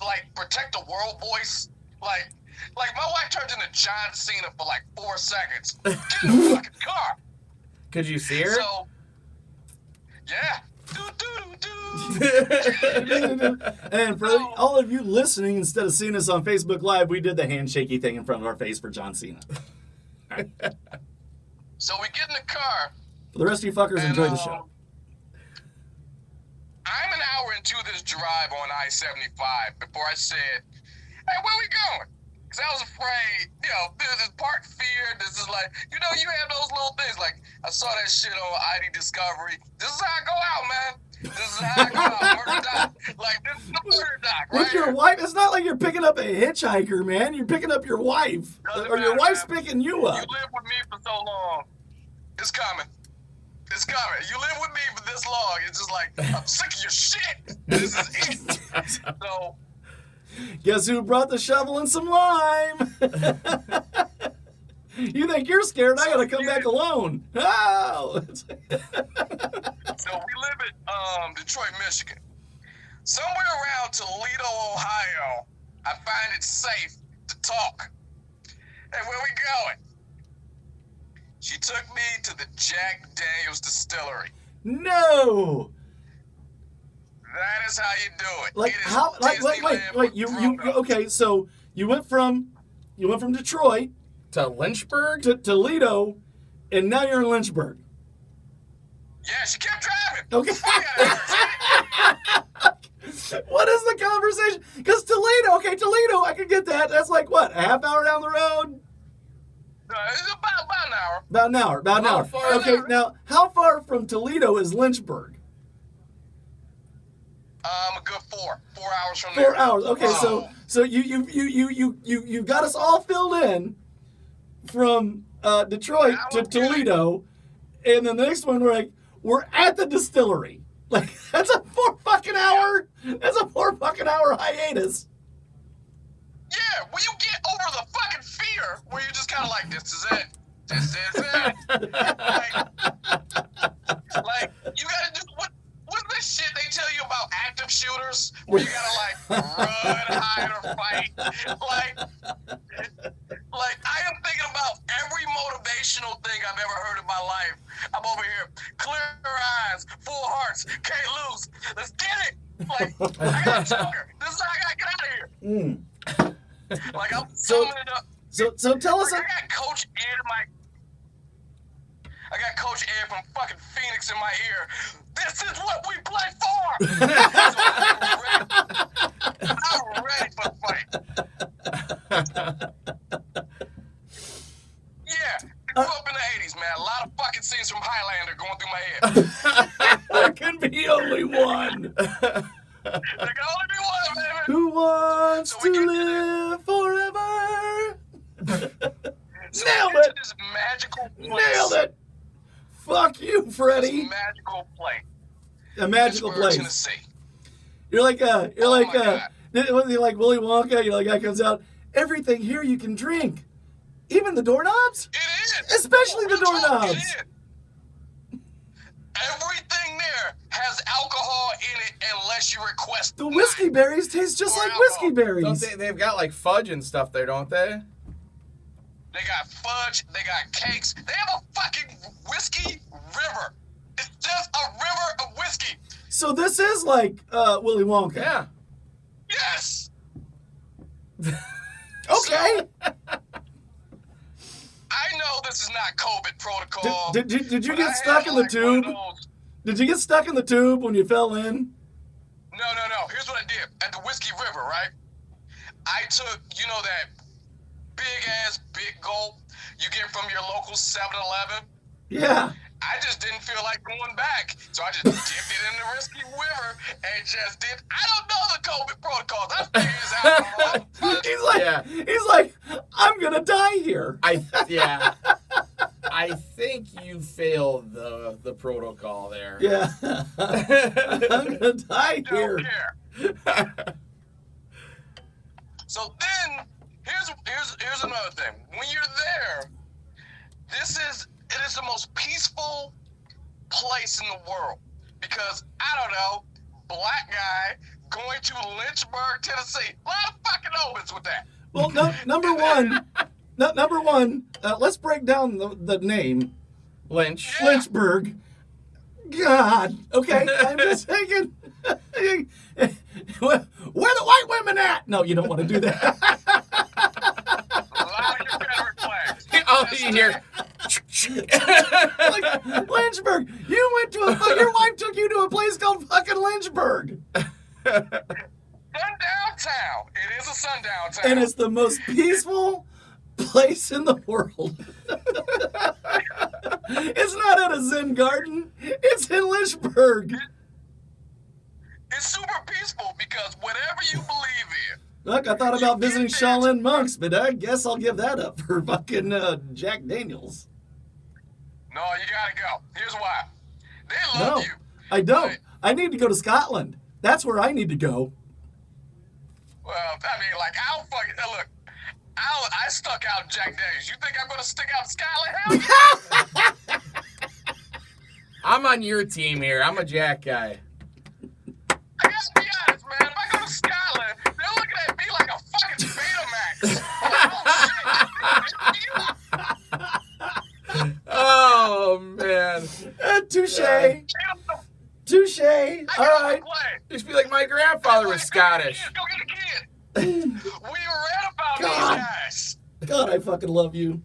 like protect the world voice. Like my wife turns into John Cena for like 4 seconds. Get in the fucking car. Could you see her? So, yeah. Do. And for all of you listening, instead of seeing us on Facebook Live, we did the handshaky thing in front of our face for John Cena. So we get in the car. For the rest of you fuckers, enjoy the show. I'm an hour into this drive on I-75 before I said, hey, where we going? Because I was afraid, this is part fear. This is like, you have those little things. Like, I saw that shit on ID Discovery. This is how I go out, man. This is how I go out. Murder doc. Like, this is the murder doc, right? With your wife, it's not like you're picking up a hitchhiker, man. You're picking up your wife. Or your wife's picking you up. You live with me for so long. It's coming. It's coming. You live with me for this long. It's just like, I'm sick of your shit. This is it. So, guess who brought the shovel and some lime? You think you're scared? I gotta come back alone. Oh! So we live in Detroit, Michigan. Somewhere around Toledo, Ohio, I find it safe to talk. Hey, where we going? She took me to the Jack Daniels distillery. No! That is how you do it. Like It is how? Like Disneyland wait. with You Bruno. okay? So you went from Detroit To Lynchburg? to Toledo, and now you're in Lynchburg. Yeah, she kept driving. Okay. Yeah, What is the conversation? Because Toledo, I can get that. That's like what, a half hour down the road? it's about an hour. About an hour. far? Okay, now how far from Toledo is Lynchburg? A good 4 hours from there. 4 hours. Okay, so you got us all filled in from Detroit to Toledo, and then the next one we're at the distillery. Like that's a 4 fucking hour. That's a 4 fucking hour hiatus. Yeah, when you get over the fucking fear, where you're just kind of like, this is it. This is it. like you gotta do what's this shit they tell you about active shooters, where you gotta run, hide, or fight. Like I am thinking about every motivational thing I've ever heard in my life. I'm over here, clear eyes, full hearts, can't lose. Let's get it. Like I got a choker. This is how I gotta get out of here. Like I'm summing it up. So tell us. I got Coach Ed from fucking Phoenix in my ear. This is what we play for. I'm ready for the fight. Yeah, I grew up in the 80s, man. A lot of fucking scenes from Highlander going through my head. There can be only one. There can only be one, baby. Who wants So we to get to live forever? So Nailed we get it. to this magical place. Nailed it. Fuck you, This Freddie. magical place. A magical Pittsburgh, place. Tennessee. You're like Oh my God. you're like Willy Wonka. You're like, guy comes out. Everything here you can drink, even the doorknobs. It is. Especially the Real talk, doorknobs. It is. Everything there has alcohol in it unless you request The whiskey none. berries taste just Or like whiskey alcohol. berries. They've got like fudge and stuff there, don't they? They got fudge. They got cakes. They have a fucking whiskey river. It's just a river of whiskey. So this is like Willy Wonka. Yeah. Yes. Okay. I know this is not COVID protocol. Did you but get I stuck had, in the like, one of tube? those- Did you get stuck in the tube when you fell in? No. Here's what I did. At the Whiskey River, right? I took, that big gulp you get from your local 7-Eleven? Yeah. I just didn't feel like going back. So I just dipped it in the Whiskey River and just did. I don't know the COVID protocols. I figured this out. He's like, I'm gonna die here. I think you failed the protocol there. Yeah. I'm gonna die here. Don't care. So then, here's another thing. When you're there, it is the most peaceful place in the world because I don't know, black guy going to Lynchburg, Tennessee. A lot of fucking omens with that. Well, number one, let's break down the name. Lynch. Yeah. Lynchburg. God. Okay, I'm just thinking. Where the white women at? No, you don't want to do that. A lot of Confederate flags. Oh, you hear. Like, Lynchburg. You went to your wife took you to a place called fucking Lynchburg. Sundown town. It is a sundown town. And it's the most peaceful place in the world. It's not at a Zen garden. It's in Lynchburg. It's super peaceful because whatever you believe in, Look, I thought about visiting Shaolin monks, but I guess I'll give that up for fucking Jack Daniels. no, you gotta go. Here's why. They love No, you. I don't. Right. I need to go to Scotland. That's where I need to go. Well, I mean, like, I'll fucking look. I stuck out Jack Daniels. You think I'm gonna stick out Scotland? Hell yeah. I'm on your team here. I'm a Jack guy. I gotta be honest, man. If I go to Scotland, they're looking at me like a fucking Betamax. Oh, man. Touche. Yeah. Touche. All right. Just be like my grandfather was Scottish. Go get a kid. We read about God. these guys. God, I fucking love you.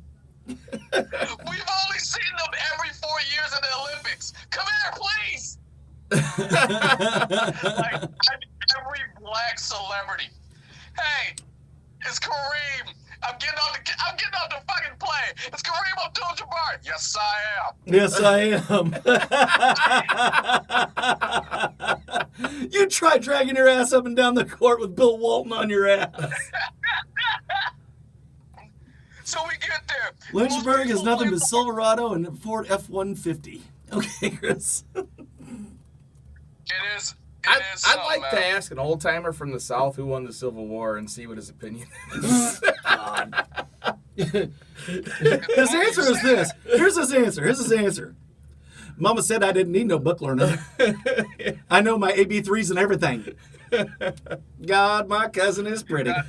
We've only seen them every 4 years in the Olympics. Come here, please. Like every black celebrity. Hey, it's Kareem. I'm getting on the fucking plane. It's Kareem Abdul-Jabbar. Yes, I am. Yes, I am. You try dragging your ass up and down the court with Bill Walton on your ass. So we get there. Lynchburg is Most nothing people but Silverado and a Ford F-150. Okay, Chris. It is. I'd something, like man. to ask an old timer from the South who won the Civil War and see what his opinion is. God. His answer is this. Here's his answer. Mama said I didn't need no book learning. I know my AB3s and everything. God, my cousin is pretty. God,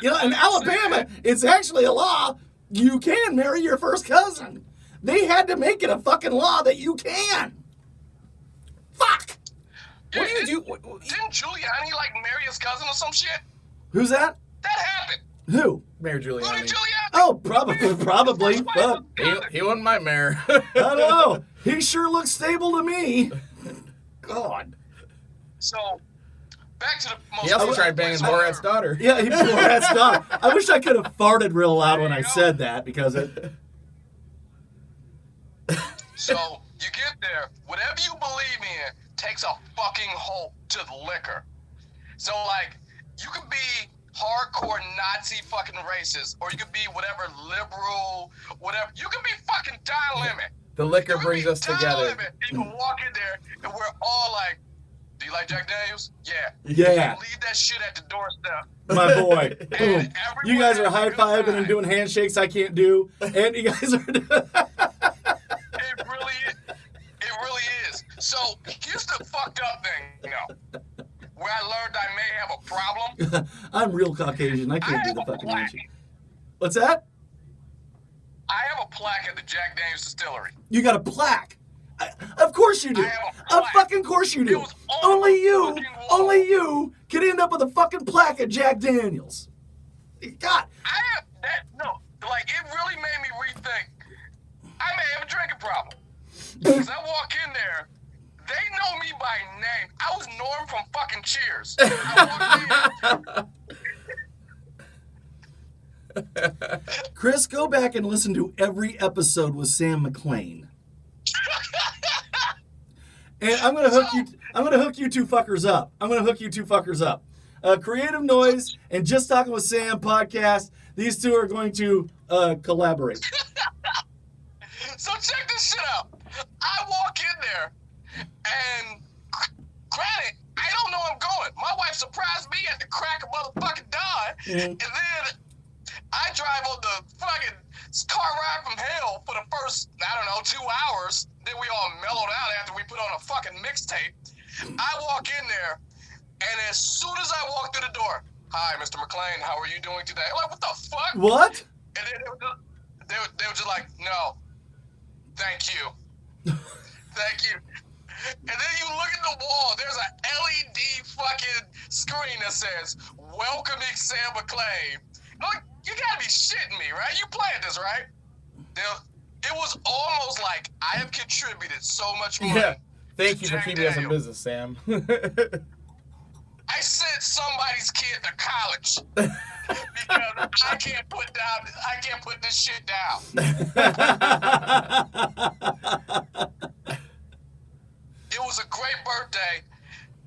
in Alabama, it's actually a law. You can marry your first cousin. They had to make it a fucking law that you can. Fuck. What do you do? Didn't Giuliani marry his cousin or some shit? Who's that? That happened. Who? Mayor Rudy Giuliani. Giuliani. Oh, probably. Fuck. He wasn't my mayor. I don't know. He sure looks stable to me. God. So, back to the most. He also tried banging Borat's daughter. Yeah, he Borat's daughter. I wish I could have farted real loud when I said that because it. So, you get there. Whatever you believe in takes a fucking hold to the liquor. So, you could be hardcore Nazi fucking racist, or you could be whatever liberal, whatever. You could be fucking Don Lemon. The liquor You could brings be us Don together. Lemon. You can walk in there, and we're all like, do you like Jack Daniels? Yeah. Yeah, Leave that shit at the doorstep. my boy. And Boom. everyone You guys are has a high good fiving time. and doing handshakes I can't do, and you guys are. It really is. So here's the fucked up thing, where I learned I may have a problem. I'm real Caucasian. I can't do have the a fucking plaque. handshake. What's that? I have a plaque at the Jack Daniels distillery. You got a plaque. Of course you do. I have a Of plaque. fucking course you It do. was on Only the you, fucking wall. only you could end up with a fucking plaque at Jack Daniels. God, I have that. No, it really made me rethink. I may have a drinking problem. Because I walk in there, they know me by name. I was Norm from fucking Cheers. I walked in. Chris, go back and listen to every episode with Sam McLean. And I'm gonna hook you two fuckers up. Creative Noise and Just Talking with Sam podcast. These two are going to collaborate. So check this shit out. I walk in there, and granted, I don't know where I'm going. My wife surprised me at the crack of motherfucking dawn, and then I drive on the fucking car ride from hell for the first, 2 hours. Then we all mellowed out after we put on a fucking mixtape. I walk in there, and as soon as I walk through the door, "Hi, Mr. McClane, how are you doing today?" I'm like, what the fuck? What? And then they were just like, "No, thank you, thank you." And then you look at the wall. There's an LED fucking screen that says, "Welcoming Sam McClane." Like, you gotta be shitting me, right? You planned this, right? It was almost like I have contributed so much money. Yeah. Thank you for Jack keeping us in Daniels. business, Sam. I sent somebody's kid to college because I can't put this shit down. It was a great birthday.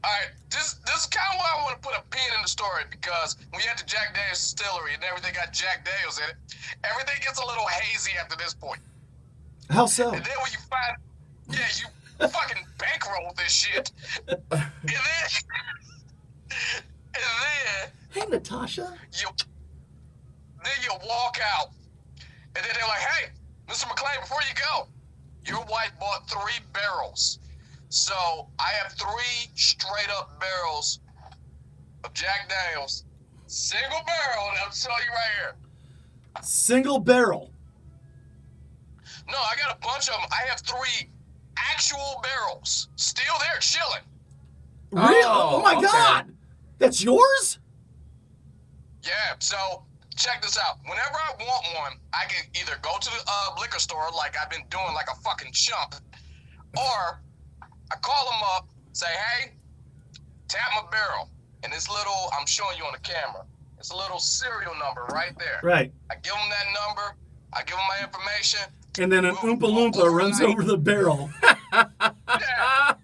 All right, this is kind of why I want to put a pin in the story, because when you had the Jack Daniels distillery and everything got Jack Daniels in it, everything gets a little hazy after this point. How so? And then when you find, you fucking bankroll this shit, and then Hey, Natasha. you walk out, and then they're like, "Hey, Mr. McClane, before you go, your wife bought 3 barrels. So I have 3 straight up barrels of Jack Daniels, single barrel, and I'll tell you right here. Single barrel. No, I got a bunch of them. I have 3 actual barrels still there chilling. Really? Oh my okay. God. That's yours? Yeah, so check this out. Whenever I want one, I can either go to the liquor store like I've been doing like a fucking chump, or I call them up, say, "Hey, tap my barrel." And this little, I'm showing you on the camera, it's a little serial number right there. Right. I give them that number, I give them my information. And then an Oompa Loompa runs over the barrel. Yeah.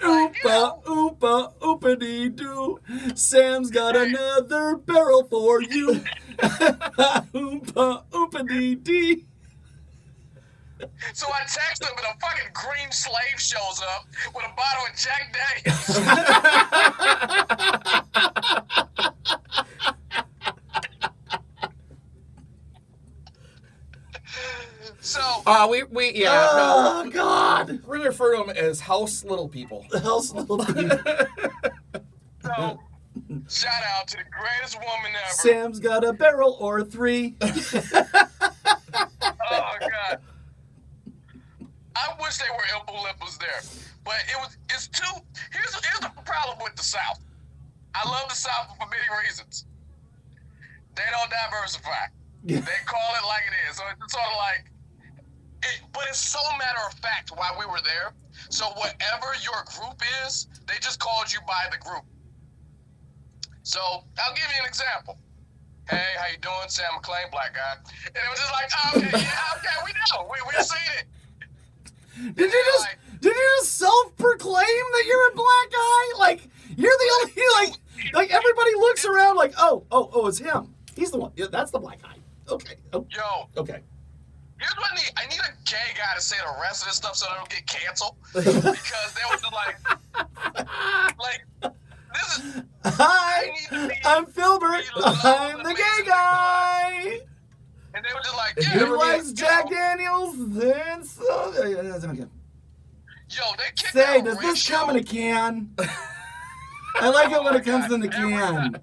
Oompa, oompa, oopity-doo. Sam's got another barrel for you. Oompa, oopity-dee. So I text them, and a fucking green slave shows up with a bottle of Jack Daniels. So Oh, God. We're gonna refer to them as house little people. The hell's little people. So, shout out to the greatest woman ever. Sam's got a barrel or 3. Oh, God. I wish they were Oompa Loompas there. But it's too... Here's the problem with the South. I love the South for many reasons. They don't diversify. They call it like it is. So it's sort of like... but it's so matter of fact why we were there. So whatever your group is, they just called you by the group. So I'll give you an example. "Hey, how you doing? Sam McClane, black guy." And it was just like, "Oh, okay, yeah, okay, we know. We've seen it." Did you just self-proclaim that you're a black guy? Like, you're the only, like everybody looks around like, oh, it's him. He's the one. Yeah, that's the black guy. Okay. Oh, Yo, okay. here's what I need. I need a gay guy to say the rest of this stuff so I don't get canceled. Because they was just like, this is... Hi, I'm Filbert. I'm the gay guy. And they were just like, If yeah. you likes Jack Daniels, then so. Yo, they kicked Say, out does Rich this come in a Show. can? I like it when it comes in the can.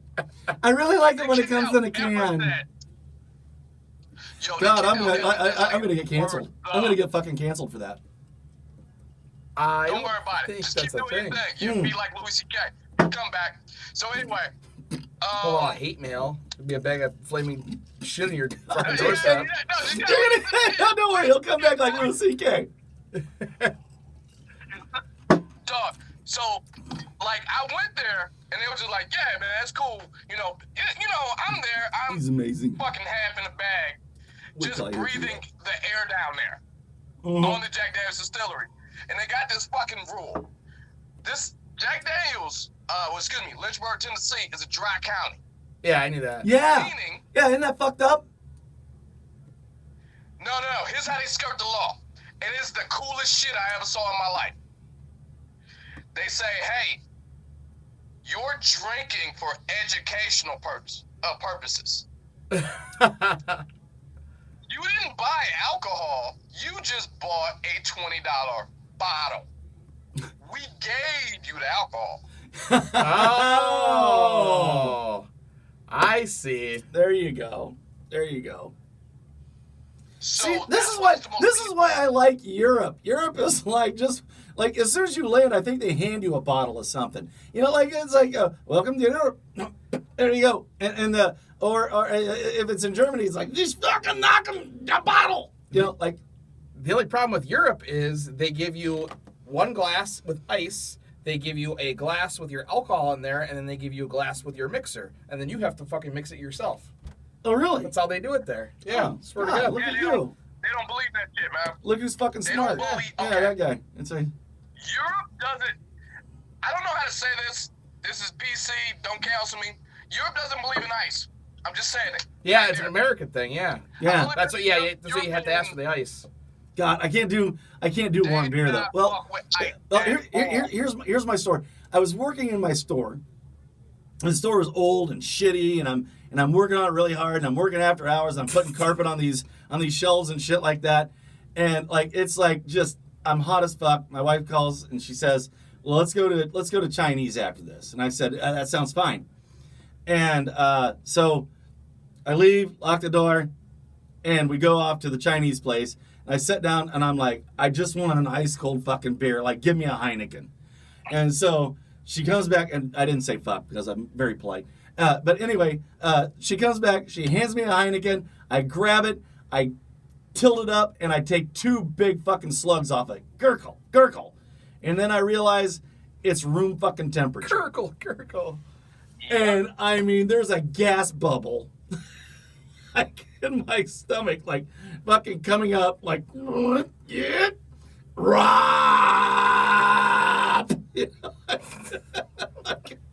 I really like it when it comes in a can. Yo, God, they I'm kicked out gonna get canceled. I'm gonna get fucking canceled for that. I Don't worry about it. think Just that's keep a doing your thing. thing. You'll be like Louis C.K. Come back. So anyway. Whole lot of hate mail. It'd be a bag of flaming shit in your fucking Yeah, doorstep. No, don't worry, he'll come back like Louis C.K. Dog. So, like, I went there, and they were just like, "Yeah, man, that's cool. I'm there. I'm He's amazing. fucking half in a bag, We'll just tell you breathing the air down there Mhm. on the Jack Daniels distillery." And they got this fucking rule. This Jack Daniels, Lynchburg, Tennessee, is a dry county. Yeah, I knew that. Yeah. Meaning, Yeah, isn't that fucked up? no. Here's how they skirt the law. And it's the coolest shit I ever saw in my life. They say, "Hey, you're drinking for educational purposes. You didn't buy alcohol. You just bought a $20 bottle. We gave you the alcohol. Oh, I see. There you go. There you go. So See, this that's is what's why the most this is why I like Europe. Europe is like just like as soon as you land, I think they hand you a bottle of something. You know, like it's like welcome to Europe. There you go. And or if it's in Germany, it's like just fucking knock 'em a bottle. You know, like The only problem with Europe is they give you one glass with ice, they give you a glass with your alcohol in there, and then they give you a glass with your mixer, and then you have to fucking mix it yourself. oh really? That's how they do it there. Yeah, Oh, swear to God, God. look at they you. don't believe that shit, man. Look who's fucking They smart. don't believe- Yeah, okay. that guy. It's a Europe doesn't. I don't know how to say this. This is PC. Don't cancel me. Europe doesn't believe in ice. I'm just saying it. Yeah, it's an American thing. Yeah, yeah. that's what. Yeah, that's what you have to ask for the ice. God, I can't do warm beer though. Well, here's my story. I was working in my store. The store was old and shitty, and I'm working on it really hard, and I'm working after hours. I'm putting carpet on these shelves and shit like that, and like it's like just I'm hot as fuck. My wife calls and she says, "Well, let's go to Chinese after this," and I said, "That sounds fine." And so I leave, lock the door, and we go off to the Chinese place. And I sit down and I'm like, I just want an ice cold fucking beer. Like, give me a Heineken. And so she comes back, and I didn't say fuck because I'm very polite. But anyway, she comes back, she hands me a Heineken. I grab it, I tilt it up, and I take 2 big fucking slugs off it. Gurgle, gurgle. And then I realize it's room fucking temperature. Gurgle. And I mean, there's a gas bubble like in my stomach, like fucking coming up, like, yeah, Rob. You know,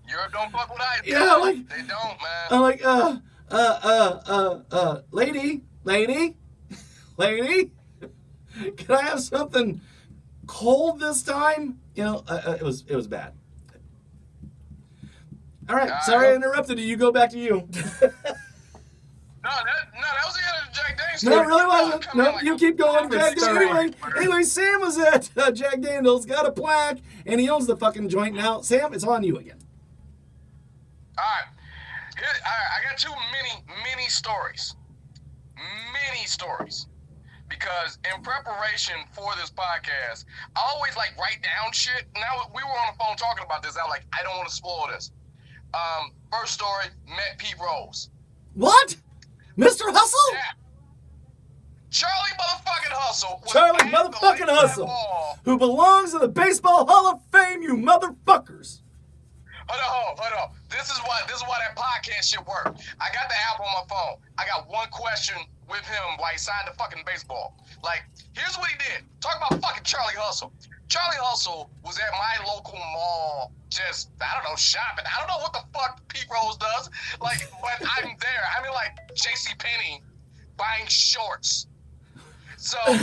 Europe don't fuck with ice. Yeah, like- they don't, man. I'm like, lady, can I have something cold this time? You know, it was bad. All right, sorry I interrupted you. You go back to you. No, that was the end of the Jack Daniels No, story. it really wasn't. Come No, in like you a keep going. fucking Jack story. anyway, Sam was at Jack Daniels, got a plaque, and he owns the fucking joint now. Sam, it's on you again. All right. I got 2 mini stories. Mini stories. Because in preparation for this podcast, I always like write down shit. Now we were on the phone talking about this. I like, I don't want to spoil this. First story, met Pete Rose. What? Mr. Hustle? Yeah. Charlie motherfucking Hustle. was Charlie at the motherfucking Lakers Hustle. ball. Who belongs in the Baseball Hall of Fame, you motherfuckers. Hold on. This is why that podcast shit worked. I got the app on my phone. I got one question with him while he signed the fucking baseball. Like, here's what he did. Talk about fucking Charlie Hustle. Charlie Hustle was at my local mall, just, I don't know, shopping. I don't know what the fuck Pete Rose does. Like, but I'm there. I mean, like, JCPenney buying shorts. So Wait.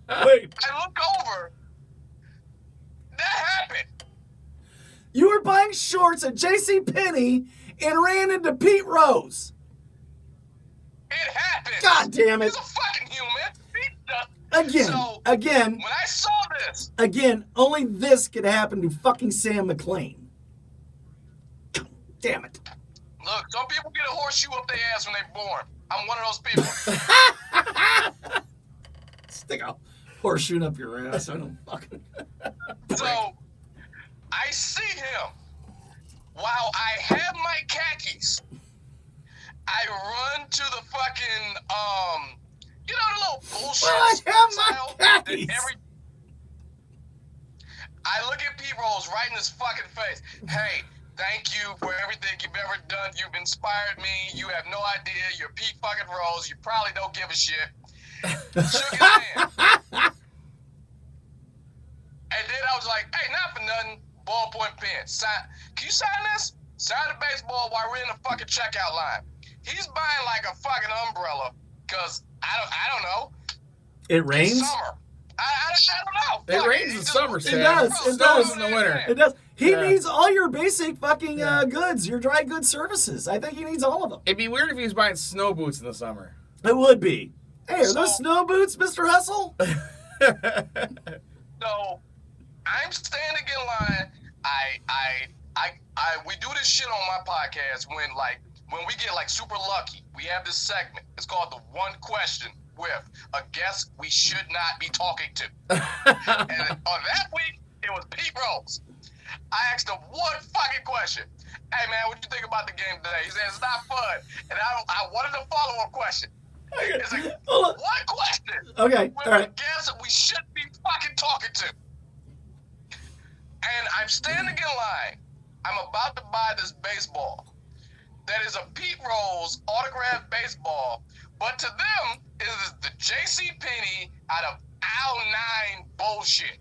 I look over. That happened. You were buying shorts at JCPenney and ran into Pete Rose. It happened. God damn it. He's a fucking human. Again, When I saw this, only this could happen to fucking Sam McClain. Damn it. look, some people get a horseshoe up their ass when they're born. I'm one of those people. Stick a horseshoe up your ass. I don't fucking. So I see him while I have my khakis. I run to the fucking you know the little bullshit. Well, I have my style that khakis. I look at Pete Rose right in his fucking face. Hey, thank you for everything you've ever done. You've inspired me. You have no idea. You're Pete fucking Rose. You probably don't give a shit. Shook his hand. And then I was like, hey, not for nothing. Ballpoint pen. Can you sign this? Sign the baseball while we're in the fucking checkout line. He's buying like a fucking umbrella because I don't know. It rains? It's summer. I don't know. It Fuck rains in He summer, just- Sam. does, it does. In the winter. It does. He Yeah. needs all your basic fucking goods, your dry goods services. I think he needs all of them. It'd be weird if he was buying snow boots in the summer. It would be. Hey, are those So- snow boots, Mr. Hustle? So I'm standing in line. We do this shit on my podcast when we get like super lucky. We have this segment. It's called the one question with a guest we should not be talking to. And on that week, it was Pete Rose. I asked him one fucking question. Hey man, what you think about the game today? He said it's not fun. And I wanted a follow-up question. It's like one question. Okay, with all right. a guest we shouldn't be fucking talking to. And I'm standing in line. I'm about to buy this baseball. That is a Pete Rose autographed baseball, but to them, it is the J.C. Penney out of aisle 9 bullshit.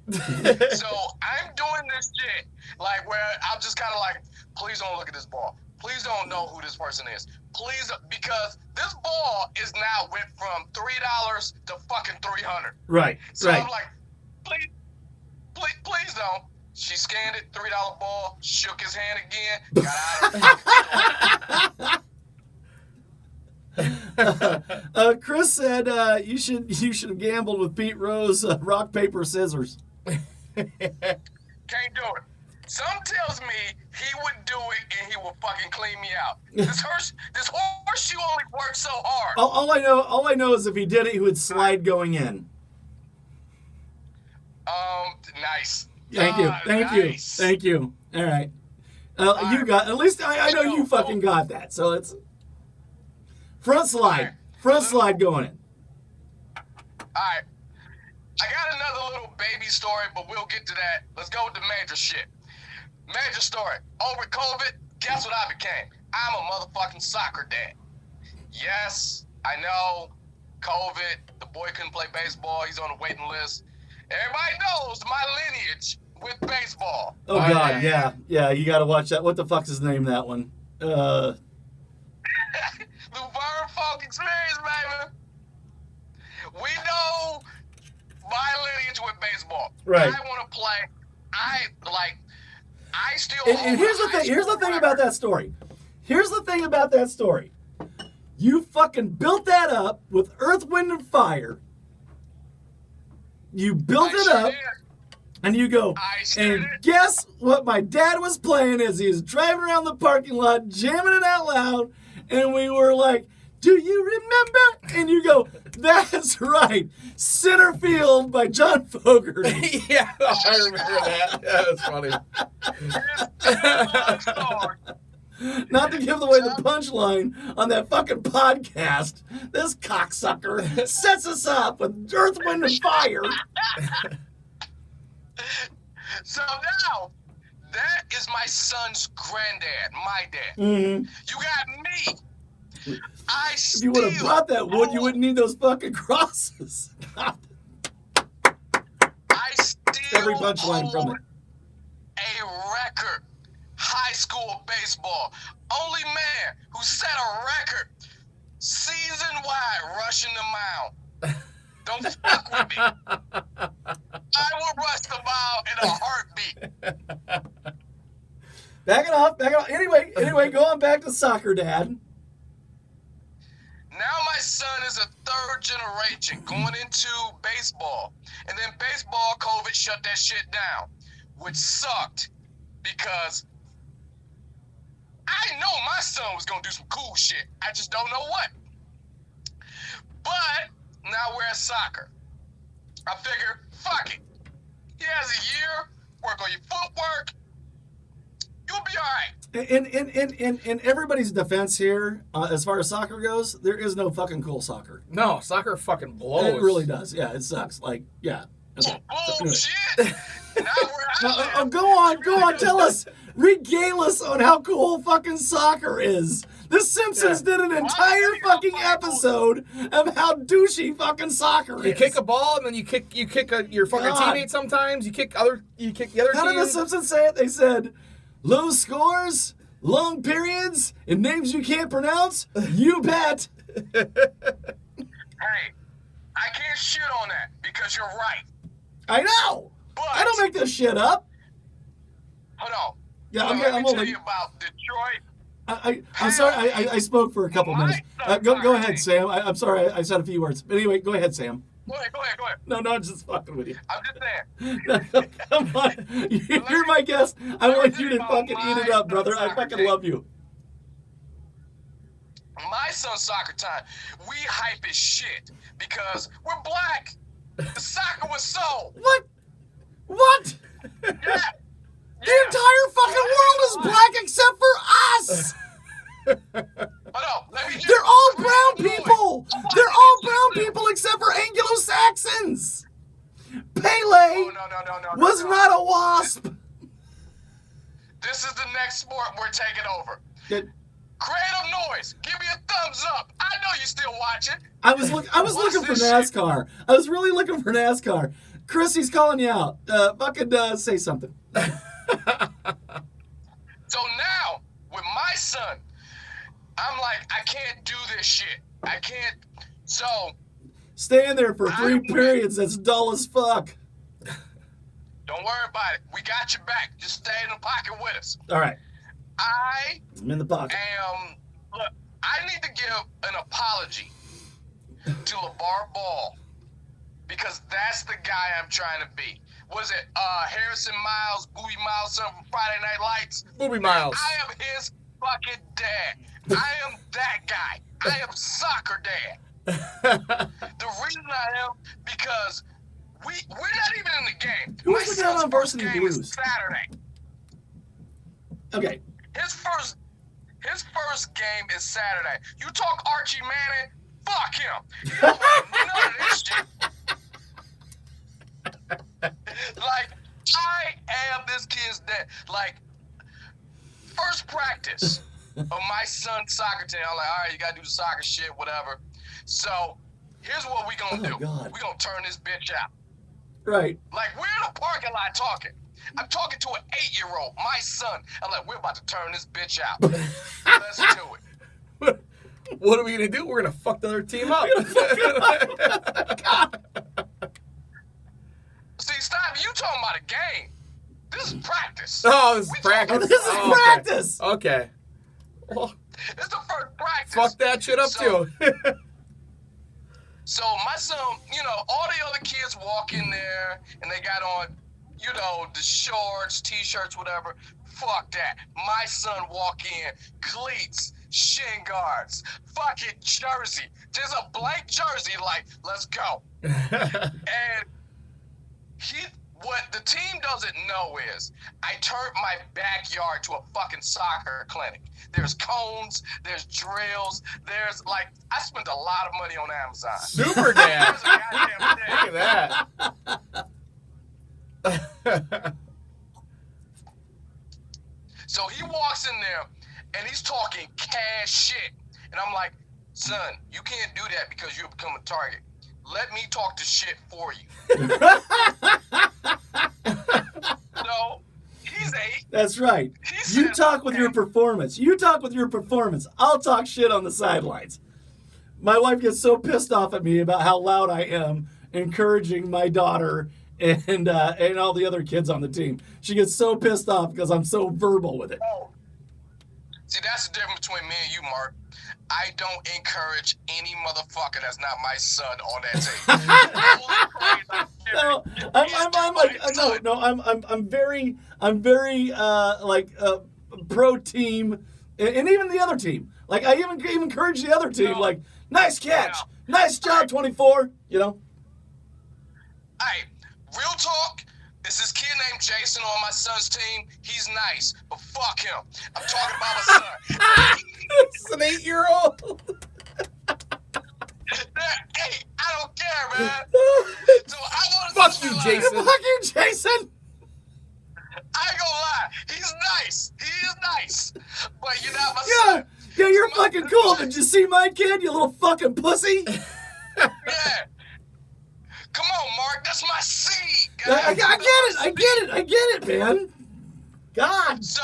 So I'm doing this shit like where I'm just kind of like, please don't look at this ball. Please don't know who this person is. Please, because this ball is now went from $3 to fucking $300. Right. So right. I'm like, please don't. She scanned it, $3 ball, shook his hand again, got out of it. Chris said you should have gambled with Pete Rose, rock paper scissors. Can't do it. Some tells me he would do it and he will fucking clean me out. This horseshoe only works so hard. All I know is if he did it, he would slide going in. Nice. Thank you. All right. You got, at least I know you fucking got that. So it's front slide going in. All right. I got another little baby story, but we'll get to that. Let's go with the major shit. Major story. Over COVID, guess what I became? I'm a motherfucking soccer dad. Yes, I know, COVID, the boy couldn't play baseball. He's on the waiting list. Everybody knows my lineage with baseball. Oh, God, yeah, you got to watch that. What the fuck's his name, that one? Laverne Folk Experience, baby. We know my lineage with baseball. Right. I want to play. I still. And here's the thing. Here's the thing about that story. You fucking built that up with Earth, Wind, and Fire. You built it up, and you go, and guess what my dad was playing as he was driving around the parking lot, jamming it out loud, and we were like, do you remember? And you go, that's right, Center Field by John Fogerty. Yeah, I remember that. That was funny. Not to give away the punchline on that fucking podcast, this cocksucker sets us up with Earth, Wind, and Fire. So now, that is my son's granddad, my dad. Mm-hmm. You got me. If you would have brought that wood, you wouldn't need those fucking crosses. I still Every punchline from own it. a record. High school baseball. Only man who set a record season-wide rushing the mound. Don't fuck with me. I will rush the mound in a heartbeat. Back it off. Anyway, go on back to soccer, Dad. Now my son is a third generation going into baseball. And then baseball, COVID shut that shit down, which sucked because I know my son was going to do some cool shit. I just don't know what. But now we're at soccer. I figure, fuck it. He has a year, work on your footwork. You'll be all right. In everybody's defense here, as far as soccer goes, there is no fucking cool soccer. No, soccer fucking blows. It really does. Yeah, it sucks. Like, yeah. Okay. Bullshit. Now we're Go on. Tell us. Regale us on how cool fucking soccer is. The Simpsons did an entire fucking episode of how douchey fucking soccer is. You kick a ball and then you kick your fucking teammate sometimes. You kick the other How team. did the Simpsons say it? They said, low scores, long periods, and names you can't pronounce? You bet. Hey, I can't shit on that because you're right. I know. But I don't make this shit up. Hold on. Yeah, Let I'm me tell only. you about Detroit. I'm sorry. I spoke for a couple minutes. Go ahead, Sam. I'm sorry. I said a few words. But anyway, go ahead, Sam. Go ahead. No, I'm just fucking with you. I'm just saying. Come on. You're my guest. I want you to fucking eat it up, brother. I fucking love you. My son's soccer time, we hype as shit because we're black. The soccer was sold. What? Yeah. The entire fucking world is black except for us. Hold on. Let me just They're all create brown some noise. people. They're all brown people except for Anglo-Saxons. Pele Oh, no. was not a wasp. This is the next sport we're taking over. It- Creative noise. Give me a thumbs up. I know you're still watching. I was looking for this shit? NASCAR. I was really looking for NASCAR. Chris, he's calling you out. Fucking say something. So now, with my son, I'm like, I can't do this shit. I can't. So, Stay in there for 3 periods. That's dull as fuck. don't worry about it. We got your back. Just stay in the pocket with us. All right. I'm in the pocket. look, I need to give an apology to LeVar Ball because that's the guy I'm trying to be. Was it Harrison Miles, Bowie Miles, son from Friday Night Lights? Booby Miles. I am his fucking dad. I am that guy. I am soccer dad. The reason I am because we're not even in the game. Who My was the guy son's on first Varsity game is Blues? Saturday. Okay. His first game is Saturday. You talk Archie Manning, fuck him. You don't have none of this shit. Like, I am this kid's dad. Like, first practice of my son's soccer team, I'm like, all right, you gotta do the soccer shit, whatever. So, here's what we gonna do. God. We gonna turn this bitch out. Right. Like, we're in a parking lot talking. I'm talking to an 8-year-old, my son. I'm like, we're about to turn this bitch out. Let's do it. What are we gonna do? We're gonna fuck the other team up. See, stop. You talking about a game. This is practice. Oh, this is We practice. Oh, this is Oh, practice. Okay. Well, This is the first practice. fuck that shit up So- too. So my son, all the other kids walk in there and they got on, the shorts, t-shirts, whatever. Fuck that. My son walk in, cleats, shin guards, fucking jersey. Just a blank jersey, like, let's go. And what the team doesn't know is I turned my backyard to a fucking soccer clinic. There's cones, there's drills, there's I spent a lot of money on Amazon. Super dad. There's a goddamn thing. Look at that. So he walks in there and he's talking cash shit. And I'm like, son, you can't do that because you'll become a target. Let me talk the shit for you. So he's 8. That's right. He You said, talk with okay. your performance. You talk with your performance. I'll talk shit on the sidelines. My wife gets so pissed off at me about how loud I am encouraging my daughter and all the other kids on the team. She gets so pissed off because I'm so verbal with it. Oh. See, that's the difference between me and you, Mark. I don't encourage any motherfucker that's not my son on that team. No, I'm like I'm very pro team, and even the other team. Like I even encourage the other team. No. Like nice catch, No. nice job, 24. Hey, real talk. There's this kid named Jason on my son's team. He's nice, but fuck him. I'm talking about my son. This is an 8-year-old. Hey, I don't care, man. So I want to Fuck you, Jason. Fuck you, Jason. I ain't gonna lie. He's nice. He is nice. But you're not my Yeah, son. yeah, you're fucking cool. Did you see my kid? You little fucking pussy. Yeah. Come on, Mark. That's my seed. I guys. get it, man. God. So,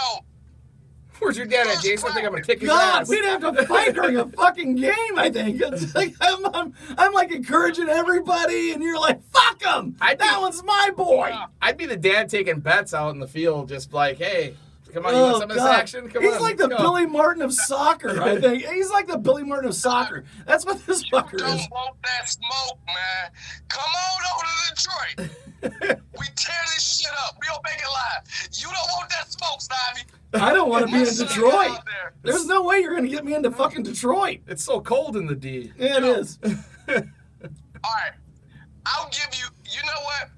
Where's your dad at, Jason? I think I'm gonna kick his God, ass. we'd have to fight during a fucking game. I think it's like I'm like encouraging everybody, and you're like, "Fuck him! I'd That be- one's my boy." I'd be the dad taking bets out in the field, just like, hey, Come on, you want some of this God. action? Come He's on. like the let's go. Billy Martin of soccer, I think. He's like the Billy Martin of soccer. That's what this fucker Don't is. want that smoke, man. Come on over to Detroit. We tear this shit up. We'll make it live. You don't want that smoke, Snivy. I don't want to be My in son Detroit. out there. There's no way you're going to get me into fucking Detroit. It's so cold in the D. Yeah, it is. All right. I'll give you, you know what?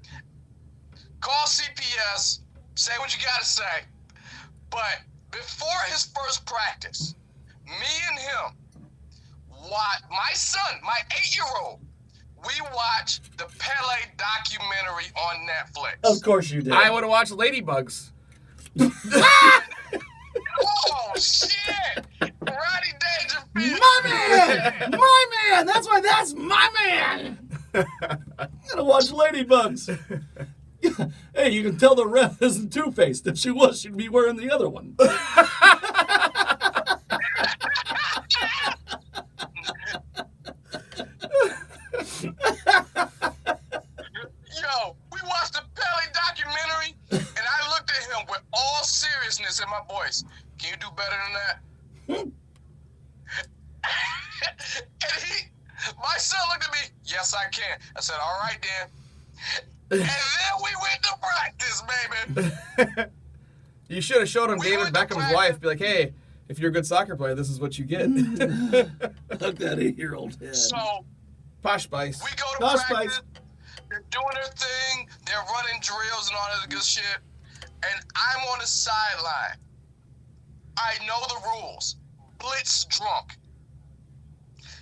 Call CPS. Say what you got to say. But before his first practice, me and him, my son, my 8-year-old, we watched the Pele documentary on Netflix. Of course you did. I would have watched Ladybugs. Oh, shit! Roddy Dangerfield. My man! My man! That's my man! I'm gonna watch Ladybugs. Hey, you can tell the ref isn't Two-Faced. If she was, she'd be wearing the other one. Yo, we watched the Pele documentary, and I looked at him with all seriousness in my voice. Can you do better than that? And my son looked at me, yes, I can. I said, all right, then. And then we went to practice, baby. You should have showed him We David went to Beckham's practice. wife. Be like, hey, if you're a good soccer player, this is what you get. Fuck that 8-year-old head. So Posh Spice. we go to Gosh, practice. Spice. They're doing their thing. They're running drills and all that good shit. And I'm on the sideline. I know the rules. Blitz drunk.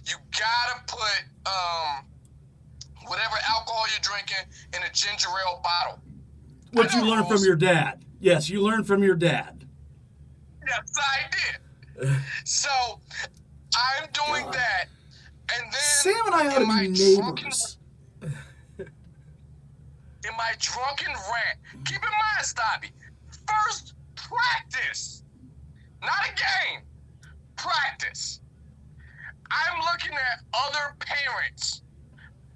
You gotta put whatever alcohol you're drinking in a ginger ale bottle. What I you know learned from rules. your dad. Yes, you learned from your dad. Yes, I did. So I'm doing that, and then Sam and I ought in my to be drunken- neighbors. in my drunken rant, keep in mind, Stabby, first practice, not a game, practice. I'm looking at other parents.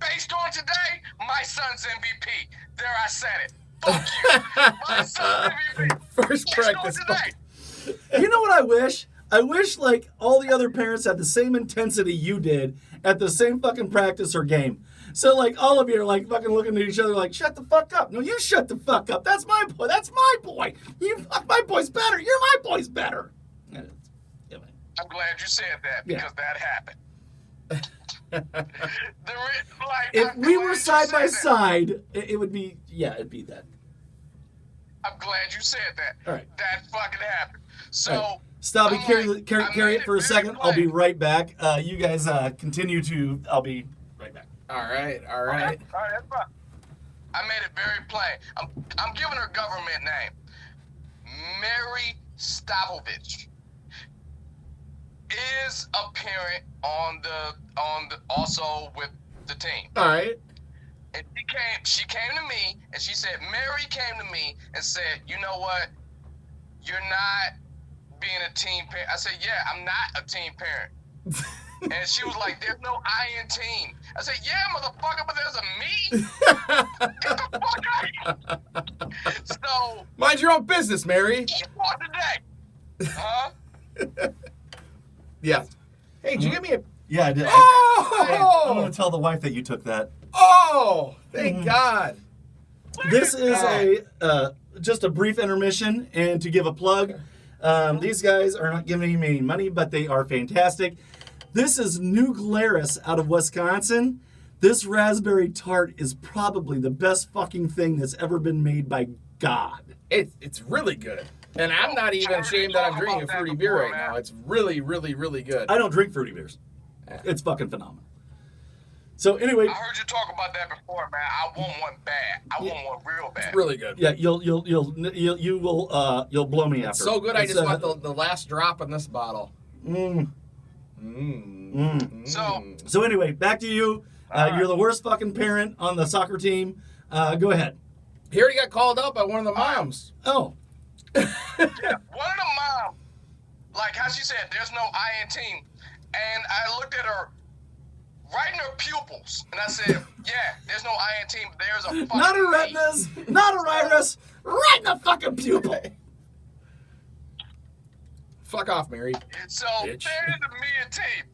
Based on today, my son's MVP. There, I said it. Fuck you. My son's MVP. First Based on practice. today. You know what I wish? I wish, like, all the other parents had the same intensity you did at the same fucking practice or game. So, like, all of you are, like, fucking looking at each other like, shut the fuck up. No, you shut the fuck up. That's my boy. That's my boy. My boy's better. You're my boy's better. Yeah, man. I'm glad you said that Yeah. because that happened. If I'm we glad were you side said by that. side, it would be, yeah, it'd be that. I'm glad you said that. All right. That fucking happened. So, All right. Stabby, I'm carry, like, carry, I carry made it for a very second. I'll be plain. right back. You guys continue to, I'll be right back. All right, all All right. right, that's fine. I made it very plain. I'm giving her government name. Mary Stavovich is a parent on the also with the team. All right. And she came to me and she said, Mary came to me and said, you know what? You're not being a team parent. I said, yeah, I'm not a team parent. And she was like, there's no I in team. I said, yeah, motherfucker, but there's a me. Get the fuck out of here. So, Mind your own business, Mary. for today. Huh? Yeah. Hey, did you give me a... Yeah, I did. I'm Oh! going to tell the wife that you took that. Oh! Thank God. This is just a brief intermission, and to give a plug, these guys are not giving me any money, but they are fantastic. This is New Glarus out of Wisconsin. This raspberry tart is probably the best fucking thing that's ever been made by God. It's really good. And I'm not even ashamed that I'm drinking a fruity beer right now. It's really, really, really good. I don't drink fruity beers. It's fucking phenomenal. So anyway, I heard you talk about that before, man. I want one bad. I want one real bad. It's really good. yeah, you'll blow me after. So good, I It's, just want the last drop in this bottle. So anyway, back to you. You're the worst fucking parent on the soccer team. Go ahead. He already got called out by one of the moms. Oh, Yeah, one of the mom, like how she said, there's no I in team. And I looked at her right in her pupils, and I said, yeah, there's no I in team, but there's a fucking not a me. retinas, not a iris, right in the fucking pupil. Fuck off, Mary. So Bitch. there's me and Tate.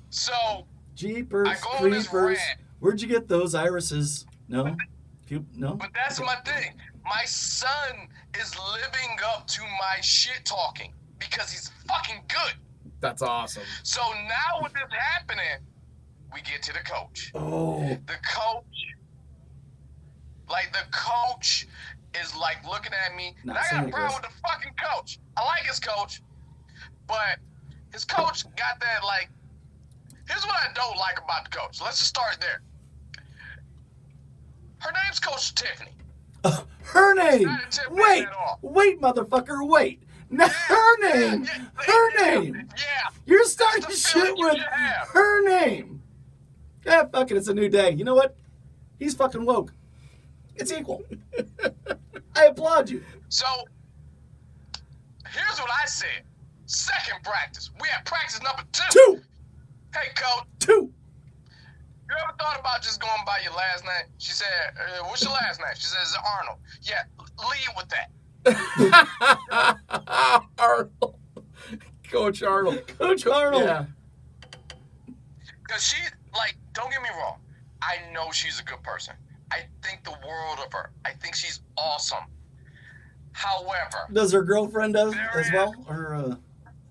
So Jeepers, I go on this creepers. rant. Where'd you get those irises? No? No? But that's my thing. My son is living up to my shit talking because he's fucking good. That's awesome. So now with this happening, we get to the coach. Oh. The coach is like looking at me. Not And I got Santa a problem Claus. with the fucking coach. I like his coach, but his coach got that like. Here's what I don't like about the coach. Let's just start there. Her name's Coach Tiffany. Her name. Not intimidating Wait. at all. Wait, motherfucker. Wait. Now, her name. Her name. Yeah. You're starting That's to the shit feeling you with should have. her name. Yeah, fuck it. It's a new day. You know what? He's fucking woke. It's equal. I applaud you. So, here's what I said. Second practice. We had practice number 2. Two. Hey, coach, Two. you ever thought about just going by your last name? She said, what's your last name? She says, Arnold. Yeah, lead with that. Arnold. Coach Arnold. Coach Arnold. Yeah. Because she, like, don't get me wrong. I know she's a good person. I think the world of her. I think she's awesome. However, Does her girlfriend does There as is. well? Or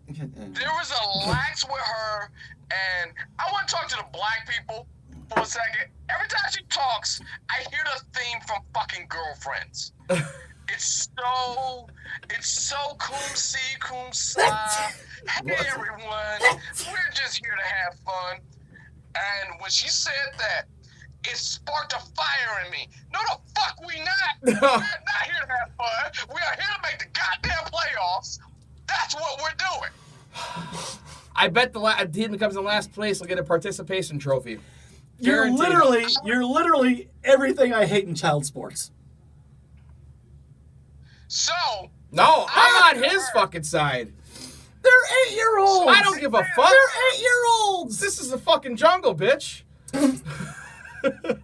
there was a lax with her, and I want to talk to the black people for a second. Every time she talks, I hear the theme from fucking Girlfriends. It's so coom see, coom sa. Hey everyone, we're just here to have fun. And when she said that, it sparked a fire in me. No, the fuck we not. We're not here to have fun. We are here to make the goddamn playoffs. That's what we're doing. I bet the team that comes in last place will get a participation trophy. you're Guaranteed. literally everything I hate in child sports. So, No, I'm on his fucking side. They're 8-year-olds. I don't give a fuck. They're 8-year-olds. This is the fucking jungle, bitch. You're gonna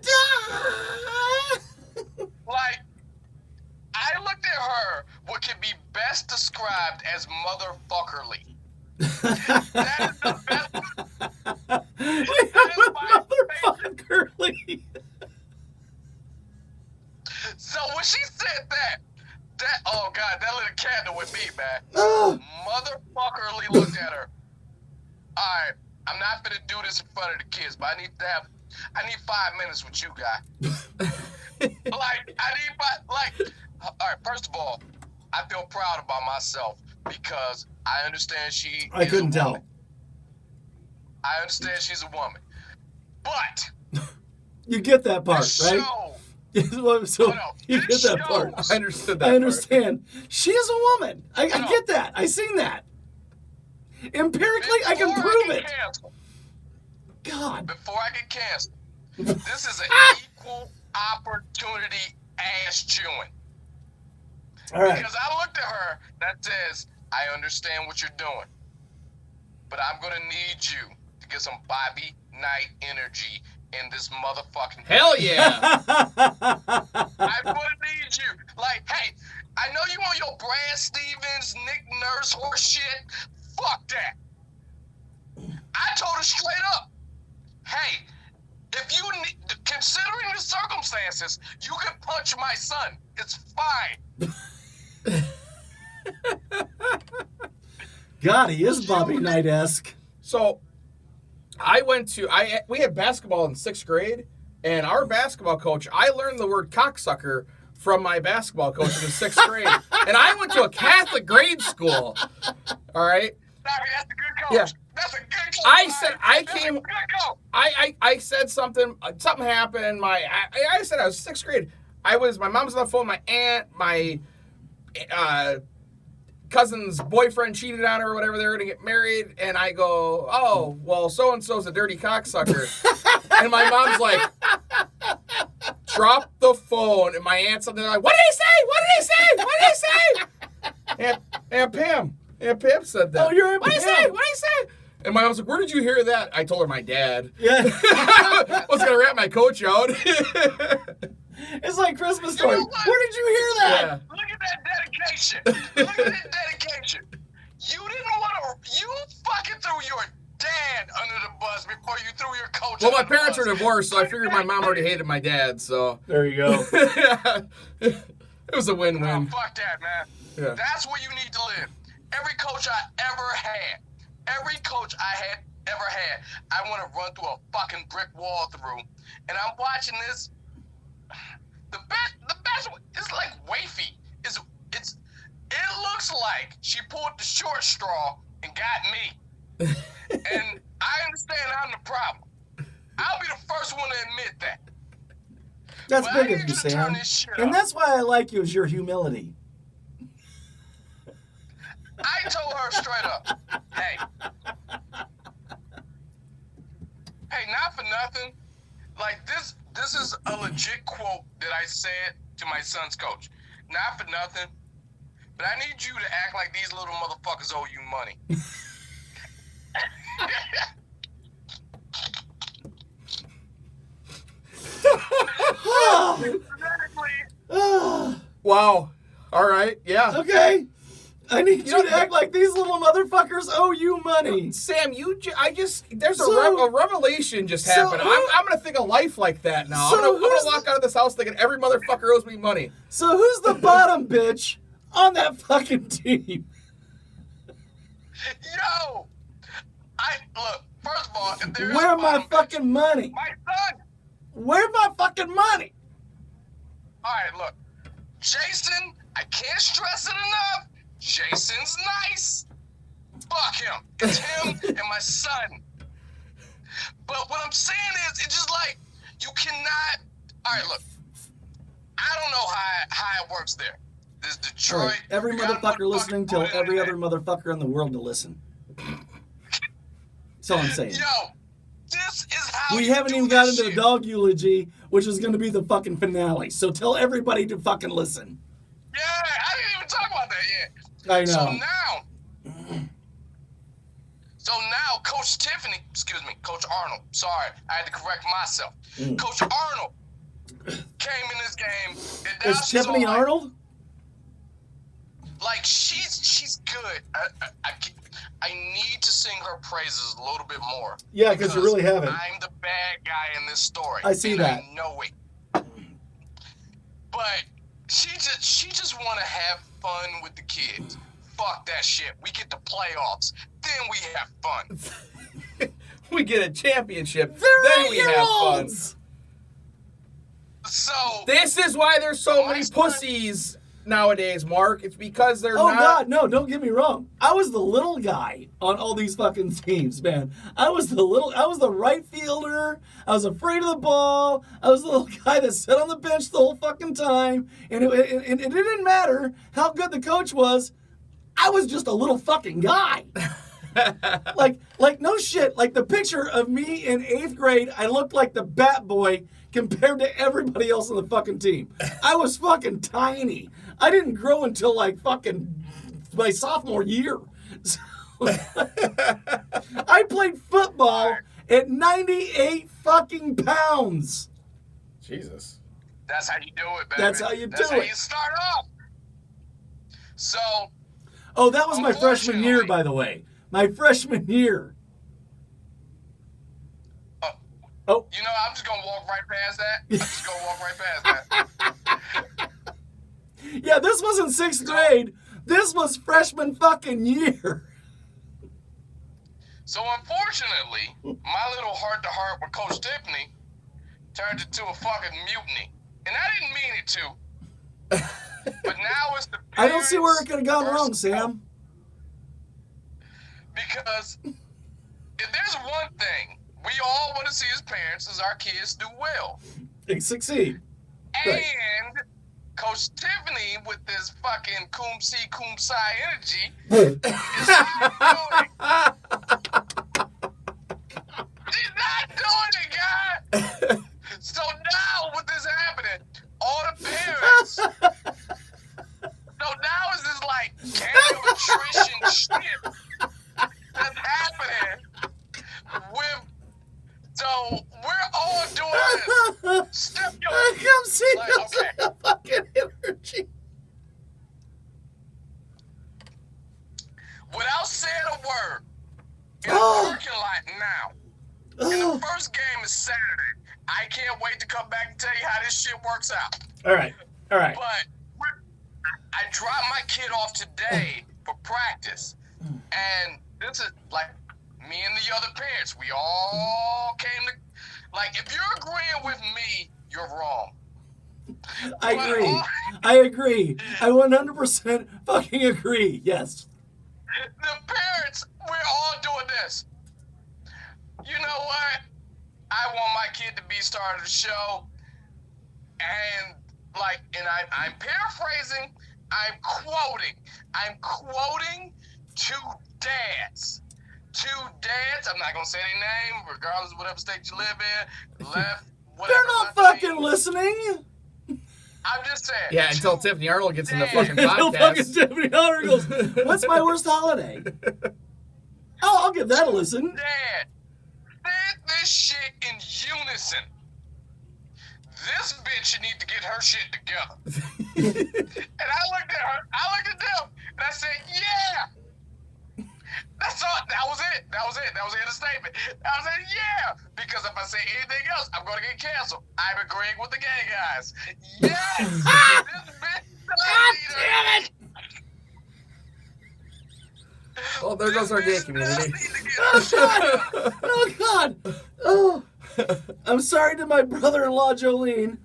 die. like, I looked at her, what can be best described as motherfuckerly. That is the best. Motherfuckerly. So when she said that, oh god, that lit a candle with me, man. Oh. Motherfuckerly looked at her. Alright, I'm not gonna do this in front of the kids, but I need 5 minutes with you, guy. Alright, first of all, I feel proud about myself because I understand she I is couldn't a tell. woman. I understand she's a woman. But You get that part, the right? show, So no, you this get that part. shows- I understood that. I understand. She is a woman. I No. get that. I seen that. Empirically, I can before prove get it. canceled, God. Before I get canceled, this is an equal opportunity ass chewing. All right. Because I looked at her that says, I understand what you're doing, but I'm going to need you to get some Bobby Knight energy in this motherfucking... Hell yeah. I'm going to need you. Like, hey, I know you want your Brad Stevens, Nick Nurse horse shit. Fuck that. I told her straight up, hey, if you need, considering the circumstances, you can punch my son. It's fine. God, he is Bobby Knight-esque. So, we had basketball in 6th grade, and our basketball coach, I learned the word cocksucker from my basketball coach in the 6th grade. And I went to a Catholic grade school. All right? Sorry, that's a good coach. Yeah. That's a good coach. I said- I That's came- a good coach. I said something happened. I said I was 6th grade. My mom was on the phone, my aunt, my cousin's boyfriend cheated on her or whatever, they were gonna get married, and I go, oh, well, so-and-so's a dirty cocksucker. And my mom's like, drop the phone, and my aunt's something like, what did he say? What did he say? What did he say? Aunt Pam said that. Oh, you're Aunt What did he Pam. say? What did he say? And my mom's like, where did you hear that? I told her my dad. Yeah. was gonna rat my coach out. It's like Christmas story. You know what? Where did you hear that? Yeah. Look at that dedication. Look at that dedication. before you threw your coach. Well, my under the parents are bus. divorced, so I figured my mom already hated my dad, so. There you go. It was a Oh, win-win. fuck that, man. Yeah. That's where you need to live. Every coach I ever had, I want to run through a fucking brick wall through. And I'm watching this. The best one is like Wafy. It looks like she pulled the short straw and got me. And I understand I'm the problem. I'll be the first one to admit that. That's But I big need of you, you to turn Sam. this shit And up. that's why I like you, is your humility. I told her straight up, hey, not for nothing. Like this is a legit quote that I said to my son's coach. Not for nothing, but I need you to act like these little motherfuckers owe you money. Ah, Wow. All right. Yeah. okay. I need you know, to act like these little motherfuckers owe you money. Sam, there's So- a revelation just so happened. who- I'm gonna think of life like that now. So I'm gonna who's walk out of this house thinking every motherfucker owes me money. So who's the bottom bitch on that fucking team? Yo, look. First of all, if there's Where a my bottom bitch, fucking money? my son. Where my fucking money? All right, look, Jason. I can't stress it enough. Jason's nice. Fuck him. It's him and my son. But what I'm saying is, it's just like you cannot. All right, look. I don't know how it works there. There's All Detroit. right, every you got a motherfucker listening, tell motherfucking every boy other motherfucker in the world to listen. That's all I'm saying. Yo, this is how We you haven't do even got this into the shit. dog eulogy, which is going to be the fucking finale. So tell everybody to fucking listen. Yeah, I didn't even talk about that yet. I So know. now, Coach Coach Arnold. Sorry, I had to correct myself. Mm. Coach Arnold came in this game. And now Is she's Tiffany all like, Arnold? Like she's good. I need to sing her praises a little bit more. Yeah, 'cause you really haven't. I'm the bad guy in this story. I see and that. I know it. But she just want to have fun with the kids. Fuck that shit. We get the playoffs, then we have fun. We get a championship, They're then we have fun. 8-year-olds! So This is why there's so many My son- pussies nowadays, Mark. It's because they're Oh not. God, no! Don't get me wrong. I was the little guy on all these fucking teams, man. I was the right fielder. I was afraid of the ball. I was the little guy that sat on the bench the whole fucking time, and it didn't matter how good the coach was. I was just a little fucking guy. like no shit. Like the picture of me in 8th grade, I looked like the Bat Boy compared to everybody else on the fucking team. I was fucking tiny. I didn't grow until like fucking my sophomore year. So, I played football at 98 fucking pounds. Jesus. that's how you do it, baby. That's how you That's do how it. you start off. So Oh, that was my freshman year, Unfortunately- by the way. My freshman year. Oh. you know, I'm just gonna walk right past that. I'm just gonna walk right past that. Yeah, this wasn't 6th grade. This was freshman fucking year. So unfortunately, my little heart-to-heart with Coach Tiffany turned into a fucking mutiny, and I didn't mean it to. But now it's the I don't see where it could have gone parents' wrong, versus- Sam. Because if there's one thing we all want to see as parents is our kids do well. Succeed. Right. And Coach Tiffany, with this fucking kum si kum si energy, is not doing it. She's not doing it, guy. So now with this happening, all the parents. So now it's this like game of attrition shit that's happening with. So we're all doing this. Step your I come see Like, this okay. in the fucking energy. without saying a word in a Oh. parking lot now. And the first game is Saturday. I can't wait to come back and tell you how this shit works out. All right. But I dropped my kid off today for practice. And this is like me and the other parents. We all came to, like, if you're agreeing with me, you're wrong. I agree. I 100% fucking agree. Yes. The parents, we're all doing this. You know what? I want my kid to be star of the show. And I'm paraphrasing, I'm quoting two dads. I'm not gonna say their name, regardless of whatever state you live in, left, whatever. They're not fucking listening. I'm just saying. Yeah, until Tiffany Arnold gets in the fucking Until fucking podcast. Tiffany Arnold goes, what's my worst holiday? Oh, I'll give that a listen. Dad, said this shit in unison. This bitch need to get her shit together. And I looked at them, and I said, yeah. That's all. That was it. That was the end of the statement. I said, yeah. Because if I say anything else, I'm going to get canceled. I'm agreeing with the gay guys. Yes. This bitch. God damn it. Well, there goes our gay community. Oh, God. Oh. I'm sorry to my brother-in-law, Jolene.